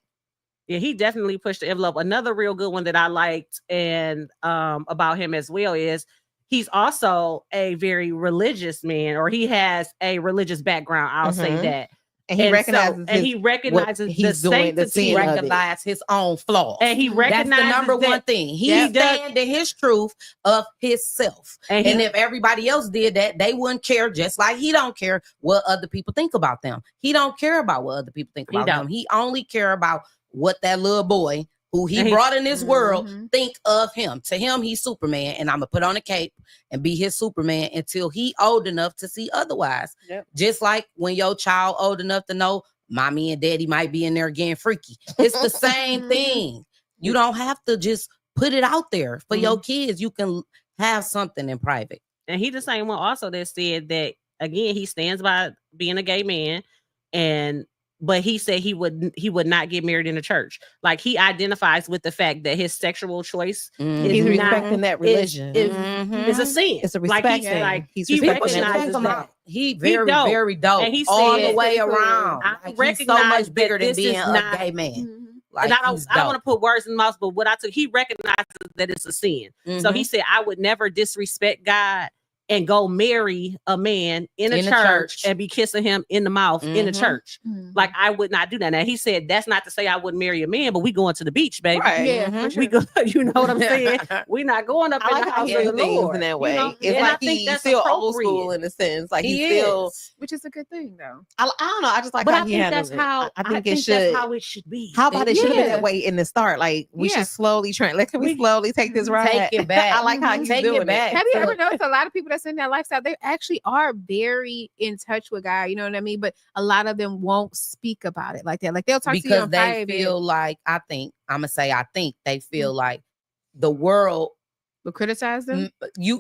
Yeah, he definitely pushed the envelope. Another real good one that I liked and about him as well is he's also a very religious man, or he has a religious background. I'll say that. And he recognizes he's doing the he recognizes his own flaws. And he recognizes that's the number one thing. He stands in his truth of himself. And if everybody else did that, they wouldn't care, just like he don't care what other people think about them. He don't care about what other people think about him. He only care about what that little boy who he brought in this world think of him. To him, he's Superman, and I'm gonna put on a cape and be his Superman until he old enough to see otherwise. Just like when your child old enough to know mommy and daddy might be in there getting freaky. It's the same thing. You don't have to just put it out there for your kids. You can have something in private. And he the same one also that said that, again, he stands by being a gay man, but he said he would not get married in a church. Like, he identifies with the fact that his sexual choice he's respecting that religion is a sin. It's a respect. He recognizes that. He very dope. And he all the way around. He's so much bigger than being a gay man. Like, and I don't want to put words in the mouth, but what I took, he recognizes that it's a sin. So he said, I would never disrespect God and go marry a man in a church and be kissing him in the mouth in a church. Like, I would not do that. Now, he said that's not to say I wouldn't marry a man, but we going to the beach, baby. Right. We go, you know what I'm saying? We're not going up in the house of the Lord in that way. You know? It's and like I think he's that's still appropriate. old school in a sense. Like, he still, which is a good thing, though. I don't know. I just like but how I he think handles that's how I think that's how it should be. How about it should have been that way in the start? Like, we should slowly train. Like, can we slowly take this ride? Take it back. I like how he's doing it back. Have you ever noticed a lot of people that's in that lifestyle, they actually are very in touch with God, you know what I mean? But a lot of them won't speak about it like that. Like, they'll talk to you in private. They feel like, I think they feel like the world will criticize them.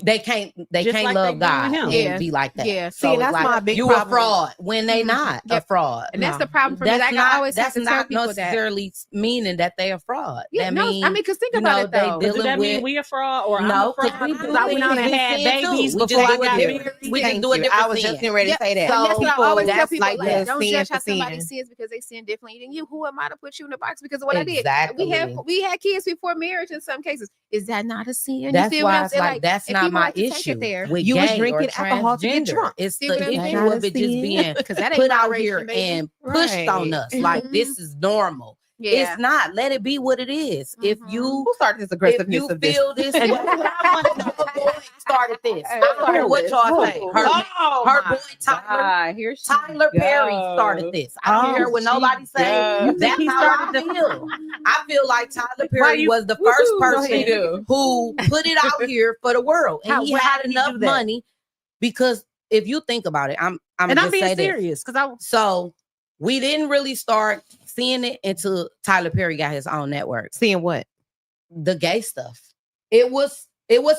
They can't like love God and be like that. Yeah. So see, that's like, my big you problem. a fraud when they not a fraud. And that's the problem for me. That's That's not necessarily meaning that they a fraud. Yeah, that means, because think about it though. Does that mean we a fraud or no? Because I went on and had babies before I got married. We just do it different. I was just getting ready to say that. So that's what I always tell people. like Don't judge how somebody sins because they sin differently than you. Who am I to put you in a box because of what I did? We had kids before marriage in some cases. Is that not a sin? That's why it's like that's not my issue. You was drinking alcohol to get drunk. It's the issue of it just being put out here and pushed on us. Like, this is normal. Yeah. It's not. Let it be what it is. If you who started this aggressiveness if you feel this, and what I want to know, started this. I heard what y'all say. Her boy Tyler Perry started this. I don't hear what nobody say. That's how I feel. I feel like Tyler Perry was the first person who put it out here for the world, and he had enough money. Because if you think about it, I'm being serious so we didn't really start seeing it until Tyler Perry got his own network. Seeing what? The gay stuff. It was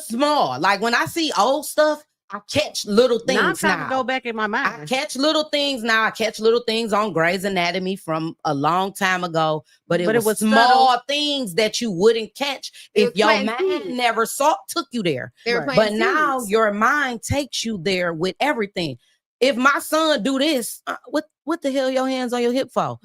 small. Like, when I see old stuff, I catch little things now. I'm trying to go back in my mind. I catch little things now. I catch little things on Grey's Anatomy from a long time ago. But it was small things that you wouldn't catch if your mind never took you there. But now your mind takes you there with everything. If my son do this, what the hell your hands on your hip for?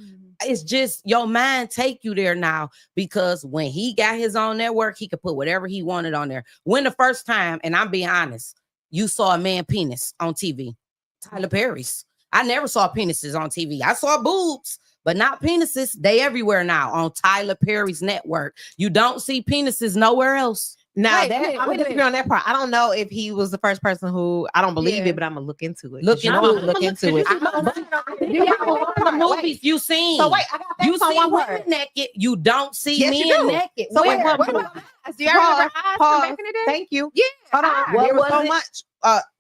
It's just your mind take you there now, because when he got his own network, he could put whatever he wanted on there. When the first time, and I'm being honest, you saw a man penis on TV, Tyler Perry's. I never saw penises on TV. I saw boobs, but not penises. They everywhere now on Tyler Perry's network. You don't see penises nowhere else. Now, I'm going to disagree on that part. I don't know if he was the first person who, I don't believe it, but I'm going to look into it. Look into it. The movies you seen. So wait, I got that. You see women naked. You don't see men naked. So what about Eyes? Do you remember Eyes from back in the day? Thank you. Yeah. Hold on. What there was was so it? much.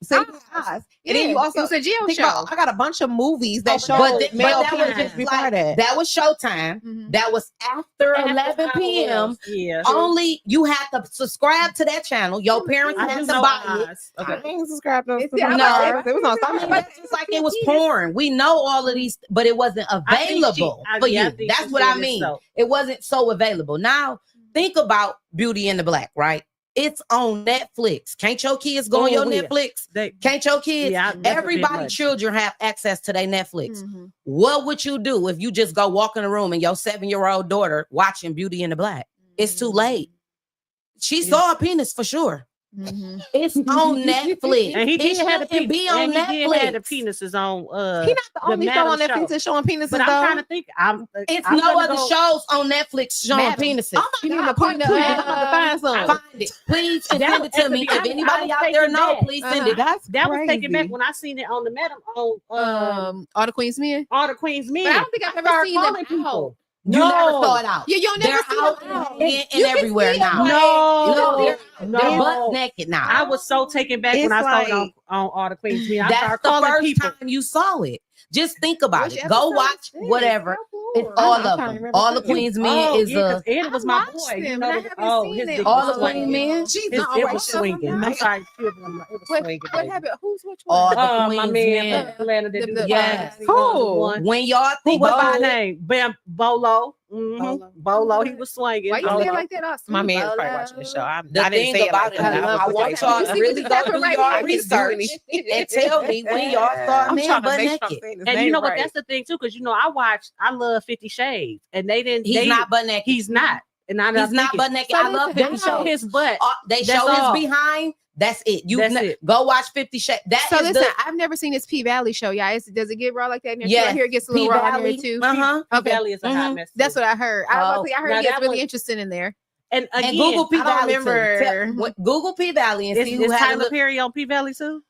Saving Eyes. And then you also it was a jail think show. about, I got a bunch of movies that show but male that was penis just before that. that was Showtime. That was after 11 p.m. Yeah. Only you had to subscribe to that channel. Your parents I had just to know buy it. I ain't subscribed to It's- no, I it was on I mean, something. that's just like it was porn. We know all of these, but it wasn't available for you. That's what I mean. It wasn't so available. Now, think about Beauty in the Black, right? It's on Netflix. Can't your kids go on your Netflix? Can't your kids? Everybody, children have access to their Netflix. What would you do if you just go walk in the room and your 7-year-old daughter watching Beauty in the Black? It's too late. She saw a penis for sure. It's on Netflix. And he did have to be on Netflix. He did have the penises on. He not the only show on Netflix that's showing penises. But I'm trying to think. It's no other shows on Netflix showing penises. Oh my God, I'm about to find some. Find it, please, and send it to me. If anybody out there know, please send it. That was taken back when I seen it on the Madam on All the Queen's Men. All the Queen's Men. But I don't think I've ever seen them people. You never saw it out. You'll never They're see out them out. and everywhere now. No, they're butt naked now. I was so taken back when I saw it on All the Queen's Men. That's the first time you saw it. Just think about it. Go watch whatever. It's all of them. All the Queen's Men is and it was my boy. You know, all the Queen's Men. It was swinging. I'm sorry. It was swinging. What happened? Who's which one? All the my Queen's man, Men. Atlanta did the Yes. Who? When y'all think What's about my it, name? Bam Bolo. Bolo. He was swinging. Why you say it like that, Austin? my man is probably watching the show. I the didn't thing say about it. it, Like I want y'all to really go do your research and tell me when y'all start men butt naked. And you know what? That's the thing too, because you know I love 50 Shades, and they didn't. He's not butt naked. He's not, and he's not butt naked. I love 50 Shades. His butt. They show his behind. That's it. Go watch 50 Shades. So listen, I've never seen this P Valley show. Yeah, does it get raw like that? Yeah, I hear it gets a little raw in here too. P Valley is a hot mess. That's what I heard. I heard it gets really interesting in there. And again, Google P I don't Valley. remember. Google P Valley and see who is had Tyler Perry on P Valley too.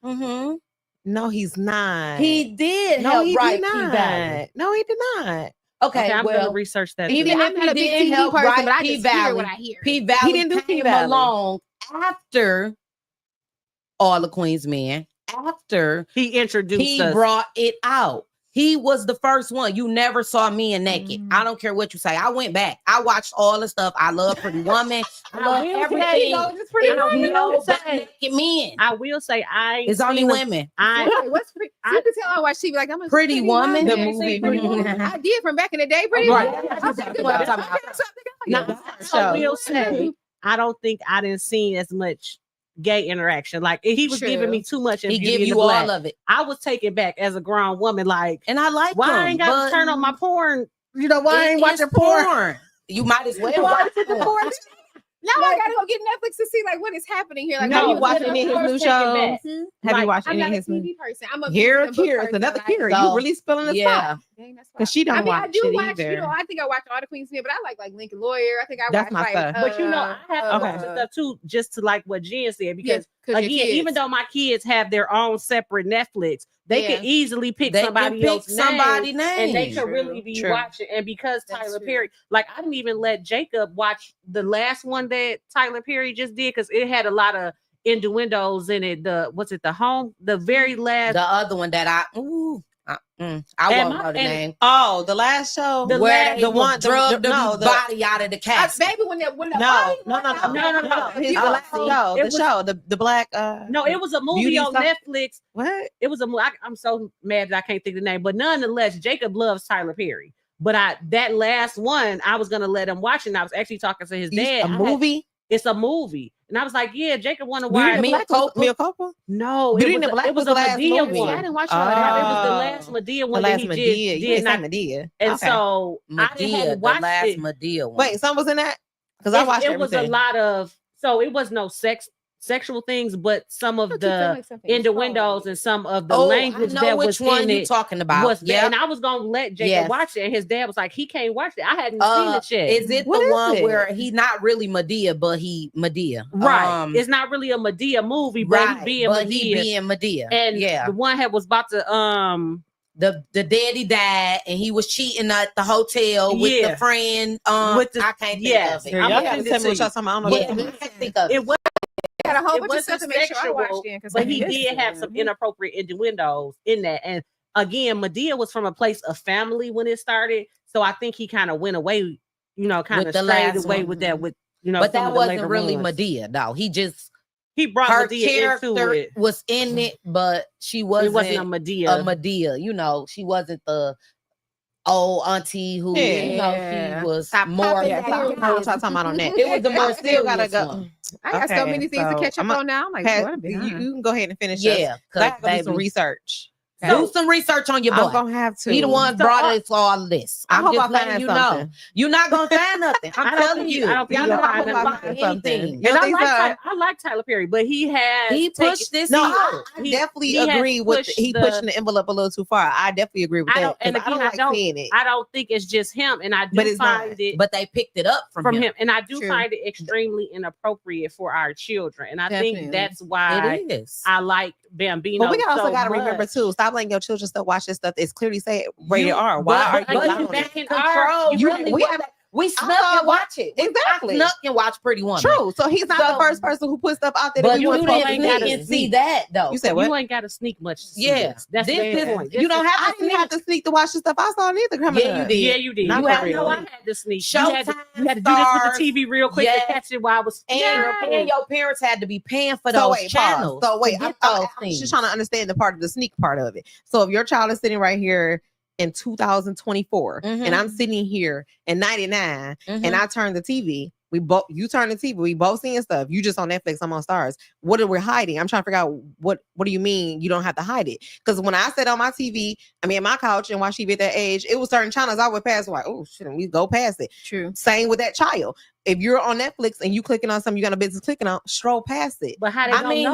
No, he's not. He did. No, he write did not. P-Valley. No, he did not. Okay, I'm gonna research that. Even if he didn't help write but I P just hear Valley, what I hear. P Valley He didn't do came P-Valley. along after All the Queen's Men. After he introduced us. Brought it out. He was the first one. You never saw men naked. I don't care what you say. I went back. I watched all the stuff. I love Pretty Woman. I love everything. Naked men. I will say it's only women. What's pretty? You can tell I watch TV. Like I'm a Pretty Woman. The movie. I did from back in the day. Pretty Right. Woman. I will say I don't think I didn't see as much gay interaction. Like he was giving me too much. He give you all of it. I was taken back as a grown woman. Like, and I like why I ain't got to turn on my porn? You know why I ain't watching porn? You might as well watch porn. Now I gotta go get Netflix to see like what is happening here. Like, have you watched any of his new shows? Have you watched any of his TV person? I'm a Kira's another Kira. You really spilling the spot. Because she don't watch I do it watch, either. you know, I think I watch All the Queen's Men, but I like Lincoln Lawyer. I think I That's watch my stuff. But you know, I have to watch the stuff too, just to like what Jen said, because again, even though my kids have their own separate Netflix, they could easily pick somebody else's name, and they could really be watching. And because Tyler Perry, like I didn't even let Jacob watch the last one that Tyler Perry just did because it had a lot of innuendos in it. The very last, the other one that I won't know the name. Oh, the last show, the one drugged the body out of the cast. Baby, when no, the black. No, it was a movie on Netflix. What? It was a movie. I'm so mad that I can't think of the name, but nonetheless, Jacob loves Tyler Perry. But that last one, I was gonna let him watch it. And I was actually talking to his dad. A movie? It's a movie. And I was like, yeah, Jacob want to watch Mia Culpa? No, it was a Medea one. I didn't watch it. It was the last Medea one that he did not. Medea. And so I hadn't watched the last it. Medea one. Wait, some was in that? Because I watched it. It was a lot of, so it was no sexual things, but some of the innuendos and some of the language that was in it talking about. And I was gonna let Jacob watch it, and his dad was like, he can't watch it. I hadn't seen it yet. Is it the one where he's not really Medea, but he Medea? Right. It's not really a Medea movie, but he being Medea. And the one that was about to the daddy died and he was cheating at the hotel with the friend. I can't think of it. I can't think of it. It was got a whole it bunch of stuff to wasn't make sure I watched sexual, in, 'cause but I he missed did it. have some inappropriate innuendos in that. And again, Medea was from a place of family when it started, so I think he kind of went away, kind of strayed away with that. With but that wasn't really Medea, though. He brought her Medea into character it. was in it, but she wasn't. It wasn't a Medea. She wasn't the old auntie who she was more. Yeah, what y'all talking about on that? It was the more still gotta serious go. one. I got so many things to catch up on now. I'm like, Pat, what a bit, huh? you can go ahead and finish. Yeah, I have to do some research. Do some research on your boy. I'm gonna have to. He the one brought us all this. I hope just I letting find you something. know. You're not gonna find nothing. I'm telling you. I don't think Y'all you'll not find gonna nothing. find anything. You And think so? I like Tyler Perry, but he pushed this. No, out. I definitely agree with he pushing the envelope a little too far. I definitely agree with that. And I don't like seeing it. I don't think it's just him, and I do find it. But they picked it up from him, and I do find it extremely inappropriate for our children, and I think that's why it is. I like Bambino. But we also got to much. remember too. Stop letting your children still watch this stuff. It's clearly say rated R. Why are you allowing back in control? We snuck and watch it. Exactly. I snuck and watch Pretty Woman. True. So he's not the first person who put stuff out there. But you didn't sneak and see that though. You said what? You ain't got to sneak much. Yeah, that's the point. You don't have to. I didn't have to sneak to watch the stuff I saw neither. Yeah, you did. Yeah, you did. I had to sneak. You had to do this with the TV real quick to catch it while I was. And your parents had to be paying for those channels. So wait, I'm just trying to understand the part of the sneak part of it. So if your child is sitting right here in 2024 and I'm sitting here in 99 and I turn the TV, you turn the TV, we both seeing stuff. You just on Netflix, I'm on Stars. What are we hiding? I'm trying to figure out what do you mean you don't have to hide it? Because when I sat on my TV, my couch and watch TV at that age, it was certain channels I would pass like, oh shit, and we go past it. True. Same with that child. If you're on Netflix and you clicking on something you got a business clicking on, stroll past it. But how they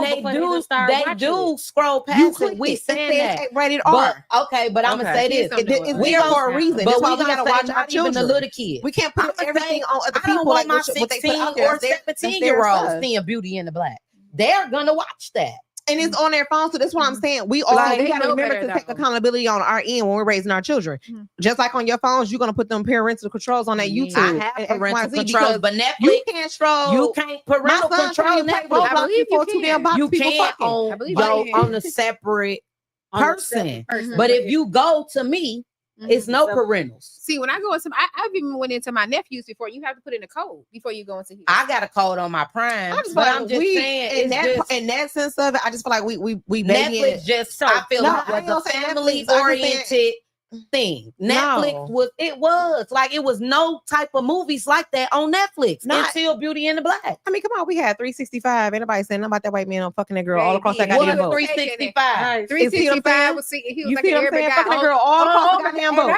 do scroll past it. We saying that rated R. But I'm gonna say this. It's there for a reason. That's why we gotta watch our children. The little kids. We can't put everything on other people. I don't want my what they put out there. or 17-year-olds seeing Beauty in the Black. They're gonna watch that. And it's on their phone, so that's what I'm saying. We all we gotta remember to take accountability on our end when we're raising our children. Just like on your phones, you're gonna put them parental controls on that YouTube. I have parental controls, but Netflix you can't stroll. You can't parental control Netflix. I believe you can. You can't on a separate person. But if you go to me, it's no parentals. See, when I go into, I've even went into my nephew's before. You have to put in a code before you go into his. I got a code on my Prime, I'm just saying in that sense of it, I just feel like we Netflix just. I feel like it was a family oriented thing. Netflix was no type of movies like that on Netflix until Beauty in the Black. I mean, come on, we had 365. Anybody saying about that white man on fucking that girl all across that goddamn boat? 365. 365 was he was like an Arabic guy fucking that girl all across the goddamn boat.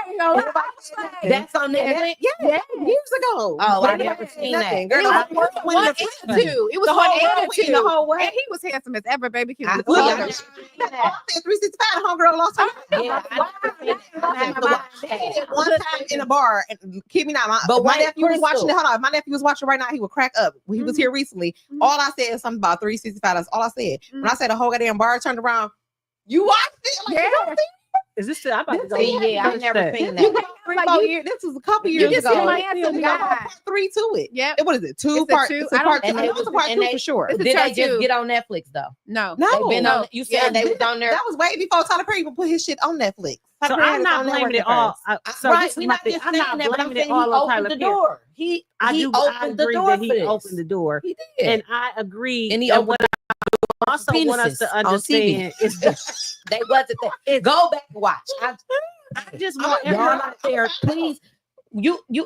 That's on Netflix. Yeah, years ago. Oh, I never seen that. Girl, it was 1 and 2. It was 1 and 2 the whole way. And he was handsome as ever, baby. 365. Homegirl lost one time in a bar, and keep me not. But my nephew was watching it. Hold on, if my nephew was watching right now, he would crack up. He was here recently. All I said is something about 365. That's all I said. When I said the whole goddamn bar turned around, you watched it? Like, you don't think is this still? I'm about to go. Yeah, I've never seen that. 3-4 years. This was a couple years ago. Part 3 to it. Yeah. What is it? Two part 2. Part 2 for sure. Did they just get on Netflix though? No. You said they was on there. That was way before Tyler Perry even put his shit on Netflix. So I'm not blaming it all. Right, we're not just saying that, but I'm saying he opened the door. He opened the door. He opened the door. He did, and I agree. And he opened. I also want us to understand is they wasn't there. Go back and watch. I just want y'all out there, please.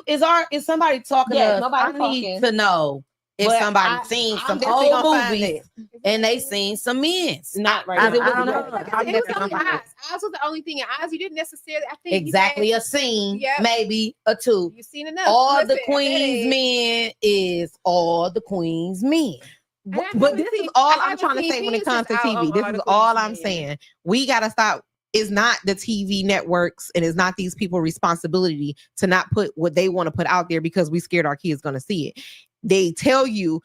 Is somebody talking? Yeah, to nobody I need to know if somebody seen some old movies and they seen some men's. Not right. It was only Oz. Oz was the only thing in Oz you didn't necessarily. I think exactly a scene, maybe a two. You've seen enough. All the Queen's men is all the Queen's men. But this is all I'm trying to say when it comes to TV. This is all I'm saying. We got to stop. It's not the TV networks and it's not these people's responsibility to not put what they want to put out there because we scared our kids going to see it. They tell you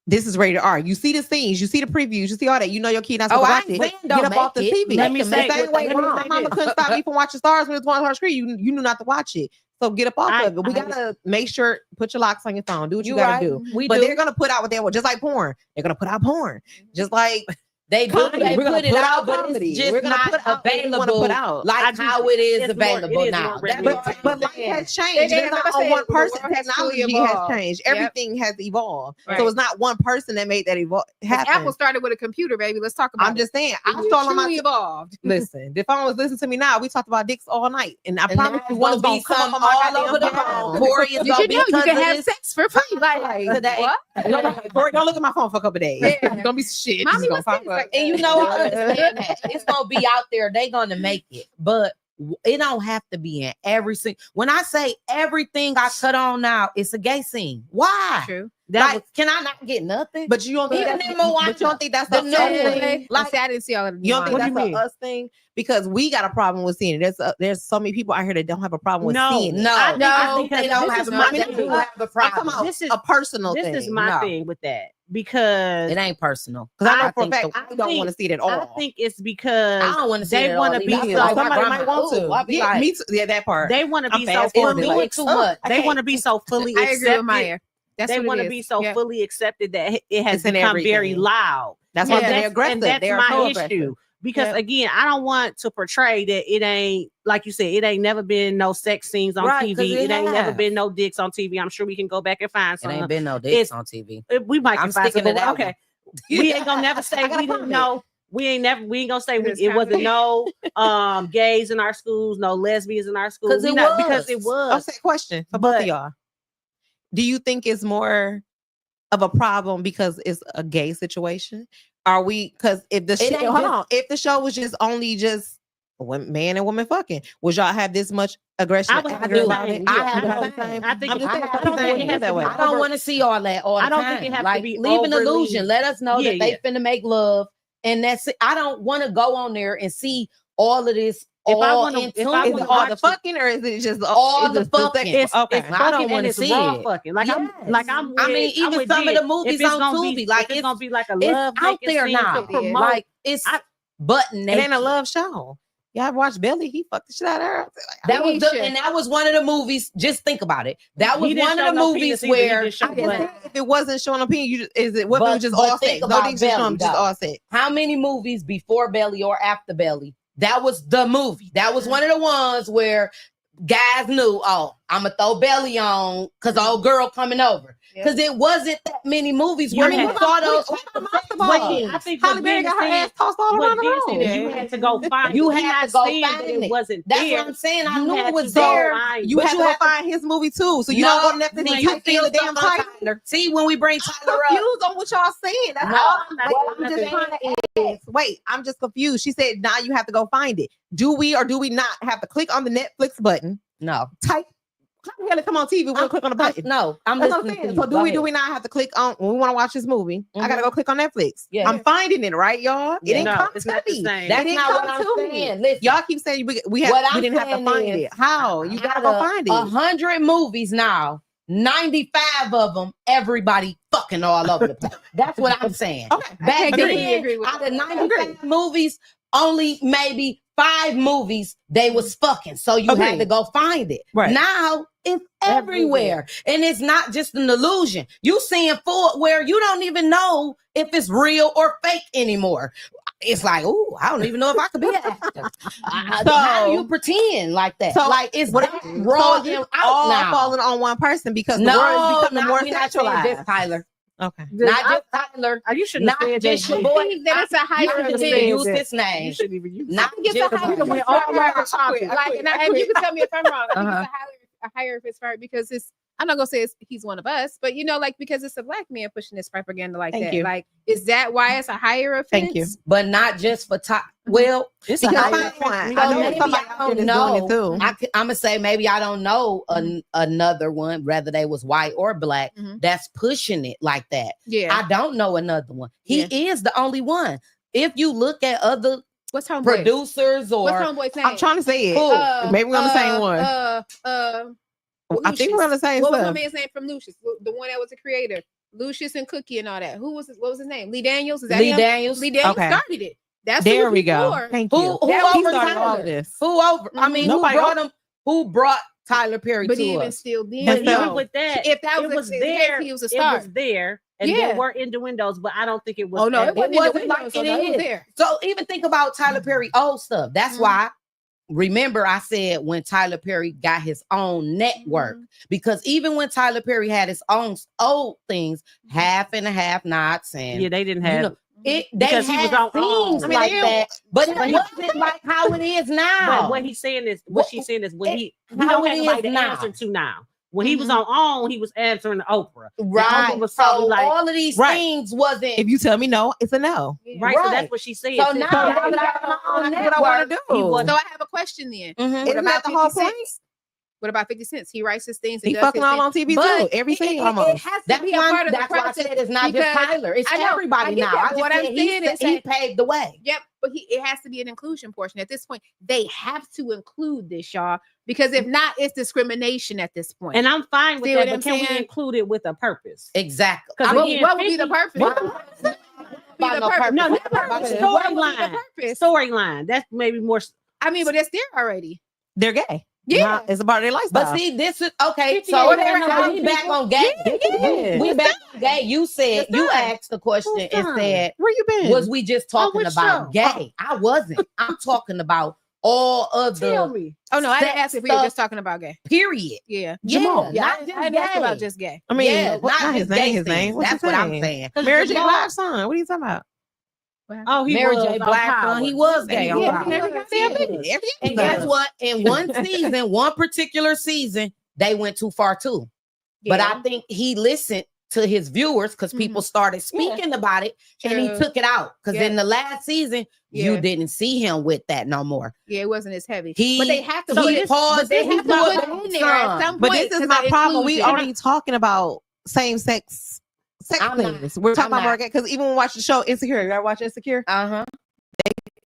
this is rated R. You see the scenes, you see the previews, you see all that. You know your kid not supposed to watch it. Get up off the TV. Let me say, the same way my mama couldn't stop me from watching Stars when it was on her screen. You knew not to watch it. So get up off of it. We gotta make sure, put your locks on your phone. Do what you gotta do. But they're gonna put out what they want, just like porn. They're gonna put out porn, just like they do. They put it out, but it's just not available. Put out like how it is available now. But life has changed. It's not on one person. Technology has changed. Everything has evolved. So it's not one person that made that happen. Apple started with a computer, baby. Let's talk about. I'm just saying. I started on my evolved. Listen, the phone was listening to me now. We talked about dicks all night, and I promise you, one's gonna come all over the phone. Corey is gonna be. You can have sex for free, like today. Corey, don't look at my phone for a couple days. It's gonna be shit. Mommy was and you know, I understand that it's gonna be out there. They gonna make it, but it don't have to be in every single. When I say everything I cut on now, it's a gay scene. Why? True. Can I not get nothing? But you don't think that's the new thing? Like I didn't see all of the you don't think that's an us thing? Because we got a problem with seeing it. There's so many people out here that don't have a problem with seeing it. I think they don't have a problem. This is a personal thing. This is my thing with that. Because it ain't personal. Because I know for a fact I don't want to see it at all. I think it's because I don't want to see they want to be. Somebody might want to. Yeah, me too. Yeah, that part. They want to be so fully. They want to be so fully. I agree with Maya. They want to be so fully accepted that it has become very loud. That's why they're aggressive. That's my issue. Because again, I don't want to portray that it ain't, like you said, it ain't never been no sex scenes on TV. It ain't never been no dicks on TV. I'm sure we can go back and find some. It ain't been no dicks on TV. We might I'm sticking to that. Okay. We ain't gonna never say we didn't know. We ain't gonna say it wasn't no gays in our schools, no lesbians in our schools. Because it was. Okay, question for both of y'all. Do you think it's more of a problem because it's a gay situation? Are we, because if the show was just only man and woman fucking, would y'all have this much aggression? I don't want to see all that all the time. I don't think it has to be leave an illusion. Let us know that they finna make love, and that's it. I don't want to go on there and see all of this. If I want all the fucking, or is it just all the fucking? It's I don't want to see it. Fucking. I mean, even some of the movies on Tubi, like it's gonna be like a love out there now. Like it's button. It ain't a love show. Y'all watch Belly? He fucked the shit out of her. That was one of the movies. Just think about it. That was one of the movies where if it wasn't showing opinion, it was just all sex. No, just all sex. How many movies before Belly or after Belly? That was the movie. That was one of the ones where guys knew, I'm gonna throw Belly on because old girl coming over. Because it wasn't that many movies where you saw those. I think Holly Berry got her ass tossed all around the room. You had to go find. You had to go find it. It wasn't there. That's what I'm saying. I knew it was there. You had to go find his movie too. So you don't go to Netflix and you feel the damn title. See, when we bring Tyler up, confused on what y'all saying. That's all I'm just trying to ask. Wait, I'm just confused. She said now you have to go find it. Do we or do we not have to click on the Netflix button? No. Type. How the hell to come on TV? We'll click on the button. No, I'm listening. So do we not have to click on when we want to watch this movie? Mm-hmm. I gotta go click on Netflix. Yeah. I'm finding it, right, y'all? It ain't come to me. That's not what I'm saying. Listen, y'all keep saying we didn't have to find it. How? You gotta go find it. 100 movies now. 95 of them, everybody fucking all over the place. That's what I'm saying. Okay. Back then, out of 95 movies, only maybe 5 movies they was fucking. So you had to go find it. Right. Now it's everywhere. And it's not just an illusion. You seeing full where you don't even know if it's real or fake anymore. It's like, oh, I don't even know if I could be an actor. How do you pretend like that? So, like it's raw and out now. Falling on one person because the world is becoming more sexualized. This, Tyler. Okay. Not just Tyler. You shouldn't have said just your boy. That it's a higher use this name. You shouldn't even use it. Not just and you can tell me if I'm wrong. I think it's a higher if it's right because it's. I'm not gonna say he's one of us, but because it's a black man pushing this propaganda like that. Like, is that why it's a higher offense? Thank you. But not just for well, it's a higher offense. I don't know. I'm gonna say maybe I don't know another one, whether they was white or black, that's pushing it like that. Yeah, I don't know another one. He is the only one. If you look at other producers or what's homeboy's name? I'm trying to say it. Maybe we're on the same one. I think we're on the same stuff. What was my man's name from Lucius? The one that was a creator. Lucius and Cookie and all that. What was his name? Lee Daniels? Is that him? Daniels? Lee Daniels started it. That's there we go. Thank you. Who over this? Who over? I mean, who brought him? Who brought Tyler Perry But to even us. still, then But no. even with that, if that it was his there. he was a It star. was there, and Yeah. there were innuendos, but I don't think it was. Oh no, as- it wasn't, wasn't like like it it was is. there. So even think about Tyler Perry old stuff. That's why. Remember, I said when Tyler Perry got his own network, because even when Tyler Perry had his own old things, Half and a Half Nots, and Yeah, they didn't you have. know, it they Because he had was on things own. like I mean, that, but it but he- wasn't like how it is now. But what he's saying is, what she's saying is, when he how don't it have nobody is to now. answer to now. When he was on, he was answering to Oprah. Right. Oprah was probably So like, all of these Right. things wasn't If you tell me no, it's a no. right. So Right. that's what she said. So Since now he that got I his got my own That's what I want to network, do. he was- So I have a question then. Mhm. What Isn't about that the whole 50 point? Cent? What about 50 Cent? He writes his things. And He does fucking his all thing. on TV But too. Every scene it almost. has to That's be a why, part of the that's why I process. said it's not just because Tyler. It's I know, I everybody get now. that, I but just what I'm said saying is he that- paved the way. Yep, but it has to be an inclusion portion. At this point, they have to include this, y'all, because if not, it's discrimination at this point. And I'm fine with See that, what but I'm can we saying? include it with a purpose? Exactly. Because what, again, what would be the 50 purpose? What? What would be By the no purpose? purpose. No, What not about purpose. it? What would be the Storyline. purpose? Storyline. That's maybe more. I mean, but it's there already. They're gay. Yeah. Nah, it's a part of their lifestyle. But see, this is okay. 50 So, ain't got no so gay we back people. on gay. Yeah. We back on gay. You said Who's you that? asked the question Who's and that? said, where you been? was we just talking which about show? gay? I wasn't. I'm talking about all of Tell the me. Oh no, I didn't sex ask if we were stuff, just talking about gay. period. Yeah. Yeah, Yeah, not I just didn't ask gay. about just gay. I mean, yeah, what, not not his just name. gay His name. things. What's That's his what I'm name? saying. Mary J. Jamal- Blige's son. What are you talking about? Oh, he Mary was J. on Black Power. son, he was gay on Yeah, Power. every goddamn minute. And guess what? In one season, one particular season, they went too far too. But I think he listened to his viewers because people started speaking about it, and he True. took it out. Because in the last season, you Yeah. didn't see him with that no more. Yeah, it wasn't as heavy. He- but they have to so put he it. paused But they and have he to put put it it on in there at some. some But point. this is 'cause my of problem. We inclusion. already talking about same sex I'm not. things. We're talking I'm about more not. gay because even when we watch the show Insecure, you ever watch Insecure? Uh-huh.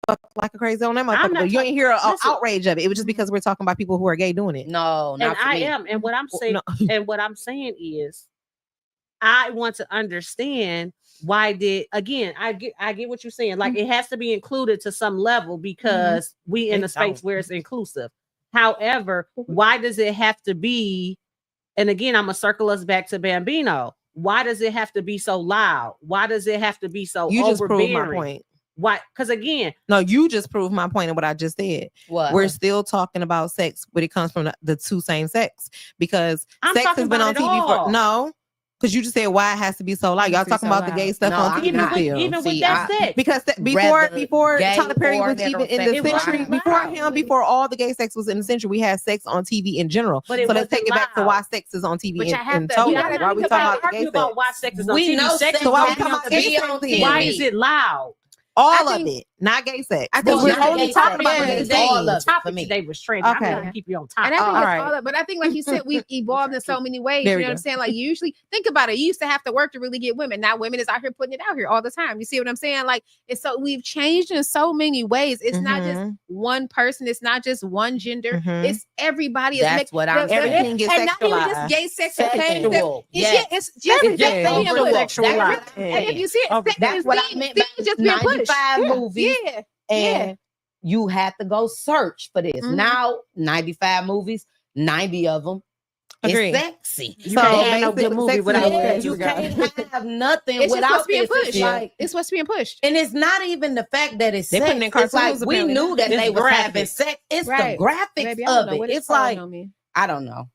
Fuck like a crazy on that I'm motherfucker. not But you ain't hear an listen. outrage of it. It was just because we're talking about people who are gay doing it. No, And not for I me. am. And what I'm saying, No. and what I'm saying is, I want to understand why did again. I get what you're saying. Like it has to be included to some level because we in It a space don't. where it's inclusive. However, why does it have to be? And again, I'm gonna circle us back to Bambino. Why does it have to be so loud? Why does it have to be so You just proved my overbearing? point. Why? Because again, No, you just proved my point in what I just said. What? We're still talking about sex, but it comes from the two same sex because I'm sex talking has been on about it TV all. for no. Because you just said why it has to be so loud. Y'all Be talking so about the gay loud. stuff No, on I'm TV not. still. even with See, that said, Because Rather before gay Tyler Perry or was even in the heterosexual. It wasn't century, loud. before all the gay sex was in the century, we had sex on TV in general. But it So let's wasn't take it back to loud. why sex is on TV But in, you have in to- total. you gotta Why we think talking about about the gay argue about sex? why sex is on We TV. know Sex sex So why we has talking about to gay be sex on then? TV. Why is it loud? All I of think- it, not gay sex. I think But we're not only gay talking sex, about but gay it's things. all of it. Topic for me. today was trans. Okay. I'm trying to keep you on top. And I think all it's right. all of, but I think, like you said, we've evolved in so many ways. There You we know what I'm go. saying? Like, you usually think about it. You used to have to work to really get women. Now women is out here putting it out here all the time. You see what I'm saying? Like, it's so we've changed in so many ways. It's not just Mhm. one person. It's not just one gender. Mhm. It's everybody. That's what I'm saying. Everything gets and not even just sexualized. gay sex. It's same sex. Sexual. It's, Yes. it's just Everything. sex being Sexual. pushed. That's what I'm And if saying. you see it, Okay. sex That's is what I being- meant things by just being pushed. 95 movies. Yeah. And you had to go search for this. Mhm. Now, 95 movies, 90 of them Agree. is sexy. You So can't have no basically, good movie sex without is Yeah, sex. you can't have nothing It's just without what's being this. It's pushed. like, It's what's being pushed. and it's not even the fact that it's They sex. putting in It's like cartoons, we apparently. knew that It's they was graphic. having sex. It's Right. the graphics Baby, I don't of know it. what It's calling like, on me. I don't know.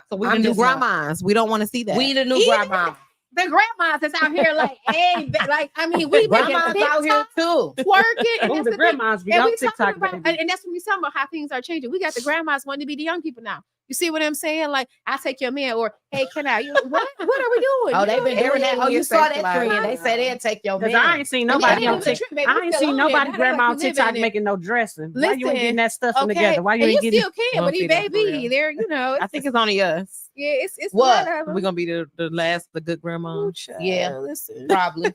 So we I'm the new just not- grandmas. We don't want to see that. We the new Even grandma. The grandmas that's out here like, hey, like, I mean, we making Grandmas out here TikTok, too. twerking, and Oh, that's the the thing. grandmas be And on we TikTok, talking about, baby. and that's when we talking about how things are changing. We got the grandmas wanting to be the young people now. You see what I'm saying? Like, I'll take your man, or hey, can I? You, what are we doing? Oh, You they've know, been doing that. Oh, you Everything saw is that trend. They sexualized. say they'll take your Because man. I ain't seen And nobody yeah, on the TikTok. trend, baby, I we ain't still seen on there. nobody Now grandma like on we living TikTok in it. making no dressing. Why you ain't Listen, getting that stuff Okay, together? Why you and ain't you getting? still can, Don't but he see that for baby, real. there, you know. I think it's only us. Yeah, it's What? whatever. We're gonna be the good grandma. Yeah. Listen, Probably.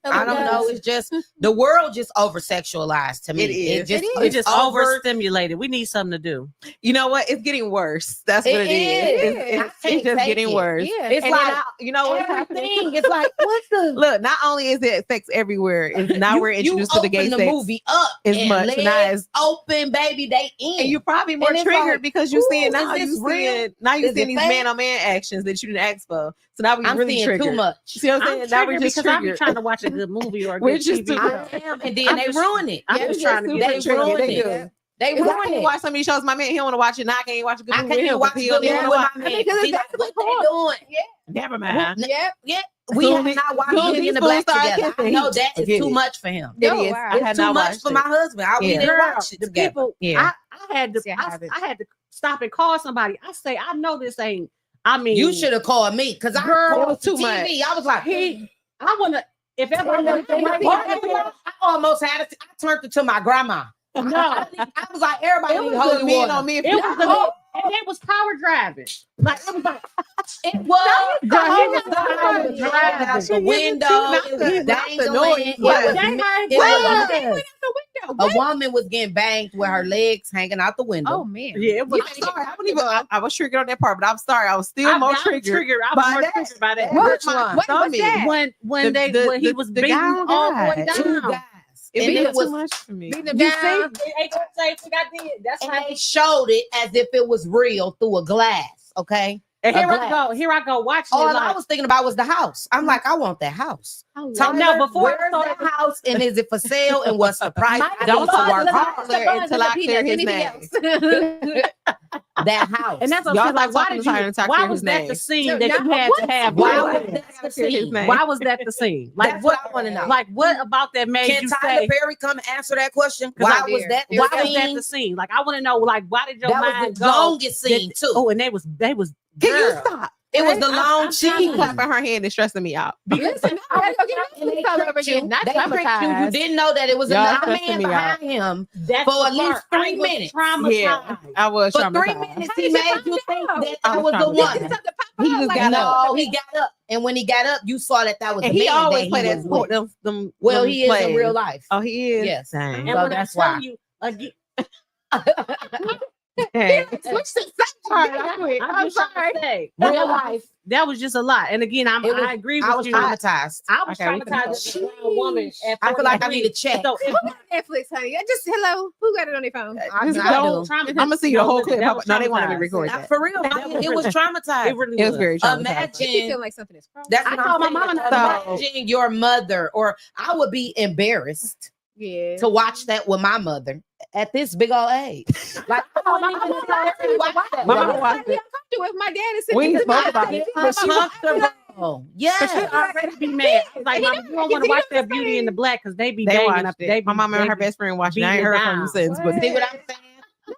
I don't know. It's just the world just over sexualized to me. It is. It just, We it's just overstimulated. We need something to do. You know what? It's getting worse. That's what it is. I It's can't just take getting it. worse. Yeah. It's And like then you know what's happening? everything. It's like what the Look, not only is it sex everywhere, it's now we're introduced to the gay open sex movie up as and much. legs Now it's open, baby. They in. and you're probably more And it's triggered like, because you see it ooh, now. is You this see real? it now. You Is seeing it these fake? man on man actions that you didn't ask for. So now we I'm really seeing triggered. too much. See what I'm saying? I'm Now we're triggered just because I be triggered. trying to watch a good movie or a We're good just TV. too I am, and then they ruin it. I'm just trying to super get They triggered. ruin They it. do. They If I ruin can't it. watch some of these shows, my man he don't want to watch it. Now I can't watch a good I movie can't with even him. watch He good don't movie even with want to my watch. man. Because See, like, that's what what they doing? Never mind. Yep. Yeah, we Soon have not watched soon Beauty these and the fools Black start together. I kissing, know he that is forget too it. much for him. It Oh, is. wow. I It's had too not much watched for it. my husband. We Yeah. didn't Girl, watch it the together. people, Yeah. I had to, See, I haven't. I had to stop and call somebody. I say, I know this ain't. I mean, You should have called me because I Girl, called it was too TV. I was like, I want to. If ever I almost had it. I turned it to my grandma. no, I was like, everybody It need was holy the men water. on me. it was the and it was power driving. Like it was like It was. Girl, he was power driving. driving out the window. It was dangling. It but- was. Dang, I It was The a woman was getting banged with her legs hanging out the window. Oh man. yeah, it was. I'm sorry. I, don't even, I was triggered on that part, but I'm sorry. I was still more triggered. I was by more that. triggered by that. What? Which one? What was that? When he was the beating guy all the way died. Two down. guys. It And was it was too much for me. Beating them You see, down. it ain't gonna say what I did. That's And how. they showed it as if it was real through a glass. Okay. And here a I go. Here I go watching. All it I like, was thinking about was the house. I'm like, I want that house. Tyler, no, before I where's started- that house and is it for sale and what's the price? I Don't need to work talk hard. until I clear his name. That house. and that's what Y'all I'm saying. Like, why talking did to you? her to talk Why clear was his that name. the scene So that now- you had to have? Why Why was that the Clear his scene? name. Why was that the scene? Like That's what? what I want to know. Like what about that made Can you Tyler say? Perry come and answer that question? 'Cause Why I was dare. that? Why the was that scene? the scene? Like I want to know. Like why did your That mind was the go? longest scene that- too. Oh, and they was. Can you Girl. stop? It was the long She keep scene. clapping her hand and stressing me out. Listen, I gotta get And they my over tricked you. again. Not They tricked you. You traumatized. didn't know that it was Y'all another stressing man me behind him That's for the at least part. 3 I was minutes. Traumatized. Yeah, I was For 3 traumatized. minutes, How he did you made find you think out? that I that was was the traumatized. one. Something pop He up just like got that. up. No, he got up, and when he got up, you saw that that was And the he man always that play he that was sport. with. Them Well, he is in plays. real life. Oh, he is. Yes. Dang. And So when that's I tell why. you again, Dang. Switch to Sorry, I quit. I'm just trying to say Real life. that was just a lot. And again, It was- I agree with I was you. traumatized. I was Okay, we can traumatized go. as a grown woman. At I feel like I 43. need a check. So if Netflix, honey. I just hello. Who got it on their phone? I Just do. don't- traumatized. I'm gonna see the whole clip. That was No, they wanted me to traumatized. record Not that. for real. It was traumatized. It really It was very traumatizing. Imagine. You feel like something is wrong. That's I what I'm told my saying. mama not to- Imagine your mother, or I would be embarrassed Yeah. to watch that with my mother at this big old age. Like, I wouldn't even necessarily watch that. My with mama her. watched it. If my dad is sitting We in spoke the about it. But she uncomfortable. She Yeah. already be mad. I was like, Mama, you don't want to watch that Beauty in the Black because they be They banging watched up. it. They be, My mama and her they be- best friend watched it. I beating ain't it heard from them down. since. But See what I'm saying?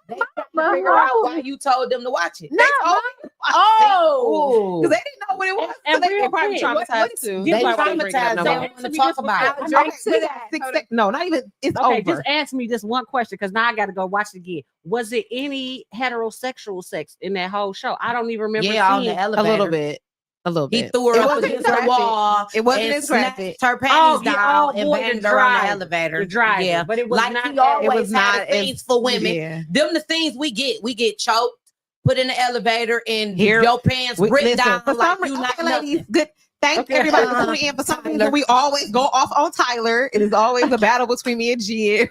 They trying to figure out why you told them to watch it. They told me to watch Oh, it. because they didn't know what it was. And So they real probably quick, traumatized what is- too. They That's why probably bring it up traumatized. no They more. don't want to talk about it. I'll drink to we that. got 6 Hold seconds. No, not even. It's Okay, over. just ask me this one question because now I got to go watch it again. Was it any heterosexual sex in that whole show? I don't even remember. Yeah, on seeing the a elevator. little bit. A little He bit. threw her It up wasn't against the graphic. wall. It wasn't and as graphic. snatched her panties Oh, yeah, down oh, and boy, banged the her on the driver. elevator. The driver, Yeah, but it was like not. he always it was had not the scenes for women. Yeah. Them the things we get. We get choked, put in the elevator, and Here- your pants We, ripped listen, down for like some you reason, not ladies, nothing. good. Thanks Okay. everybody for tuning in. For some reason, Tyler. we always go off on Tyler. It is always a battle between me and Gia.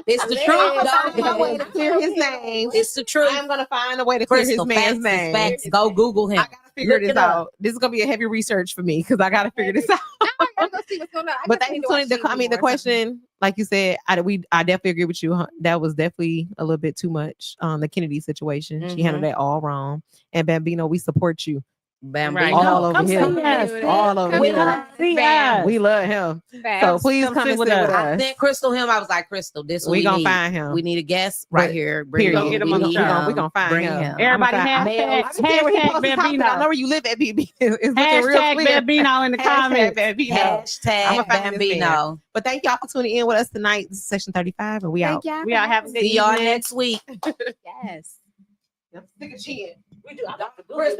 It's the I'm truth, gonna find my way though. to clear his name. It's the truth. I'm gonna find a way to clear his Crystal, man's facts is name. facts. Go Google him. I gotta figure Look this it up. out. This is gonna be a heavy research for me because I gotta figure this out. I gotta go see what's going on. I But just thank need you to for tuning. watch I mean, the TV more or something. question, like you said, I definitely agree with you. Huh? That was definitely a little bit too much. The Kennedy situation, she handled that all wrong. And Bambino, we support you. Bambino. All over come him. see us. All over Come him. See Bam. us. We love him. Facts. So please Come come sit and with sit with us. I us. sent Crystal him. I was like, Crystal, this We we gonna need. find him. We need a guest right But- here. Bring Period. him. Get him We on the need show. We gonna find Bring him. Everybody I'm hashtag, hashtag Bambino. I know where you live at, BB. It's looking real Hashtag clear. Bambino in the Hashtag comments. Bambino. Hashtag I'ma find this Bambino. But thank y'all for tuning in with us tonight. This is section 35, and we out. Thank y'all. We all have a good See y'all evening. next week. Yes. Stick a chin. We do. I got to do Chris, it.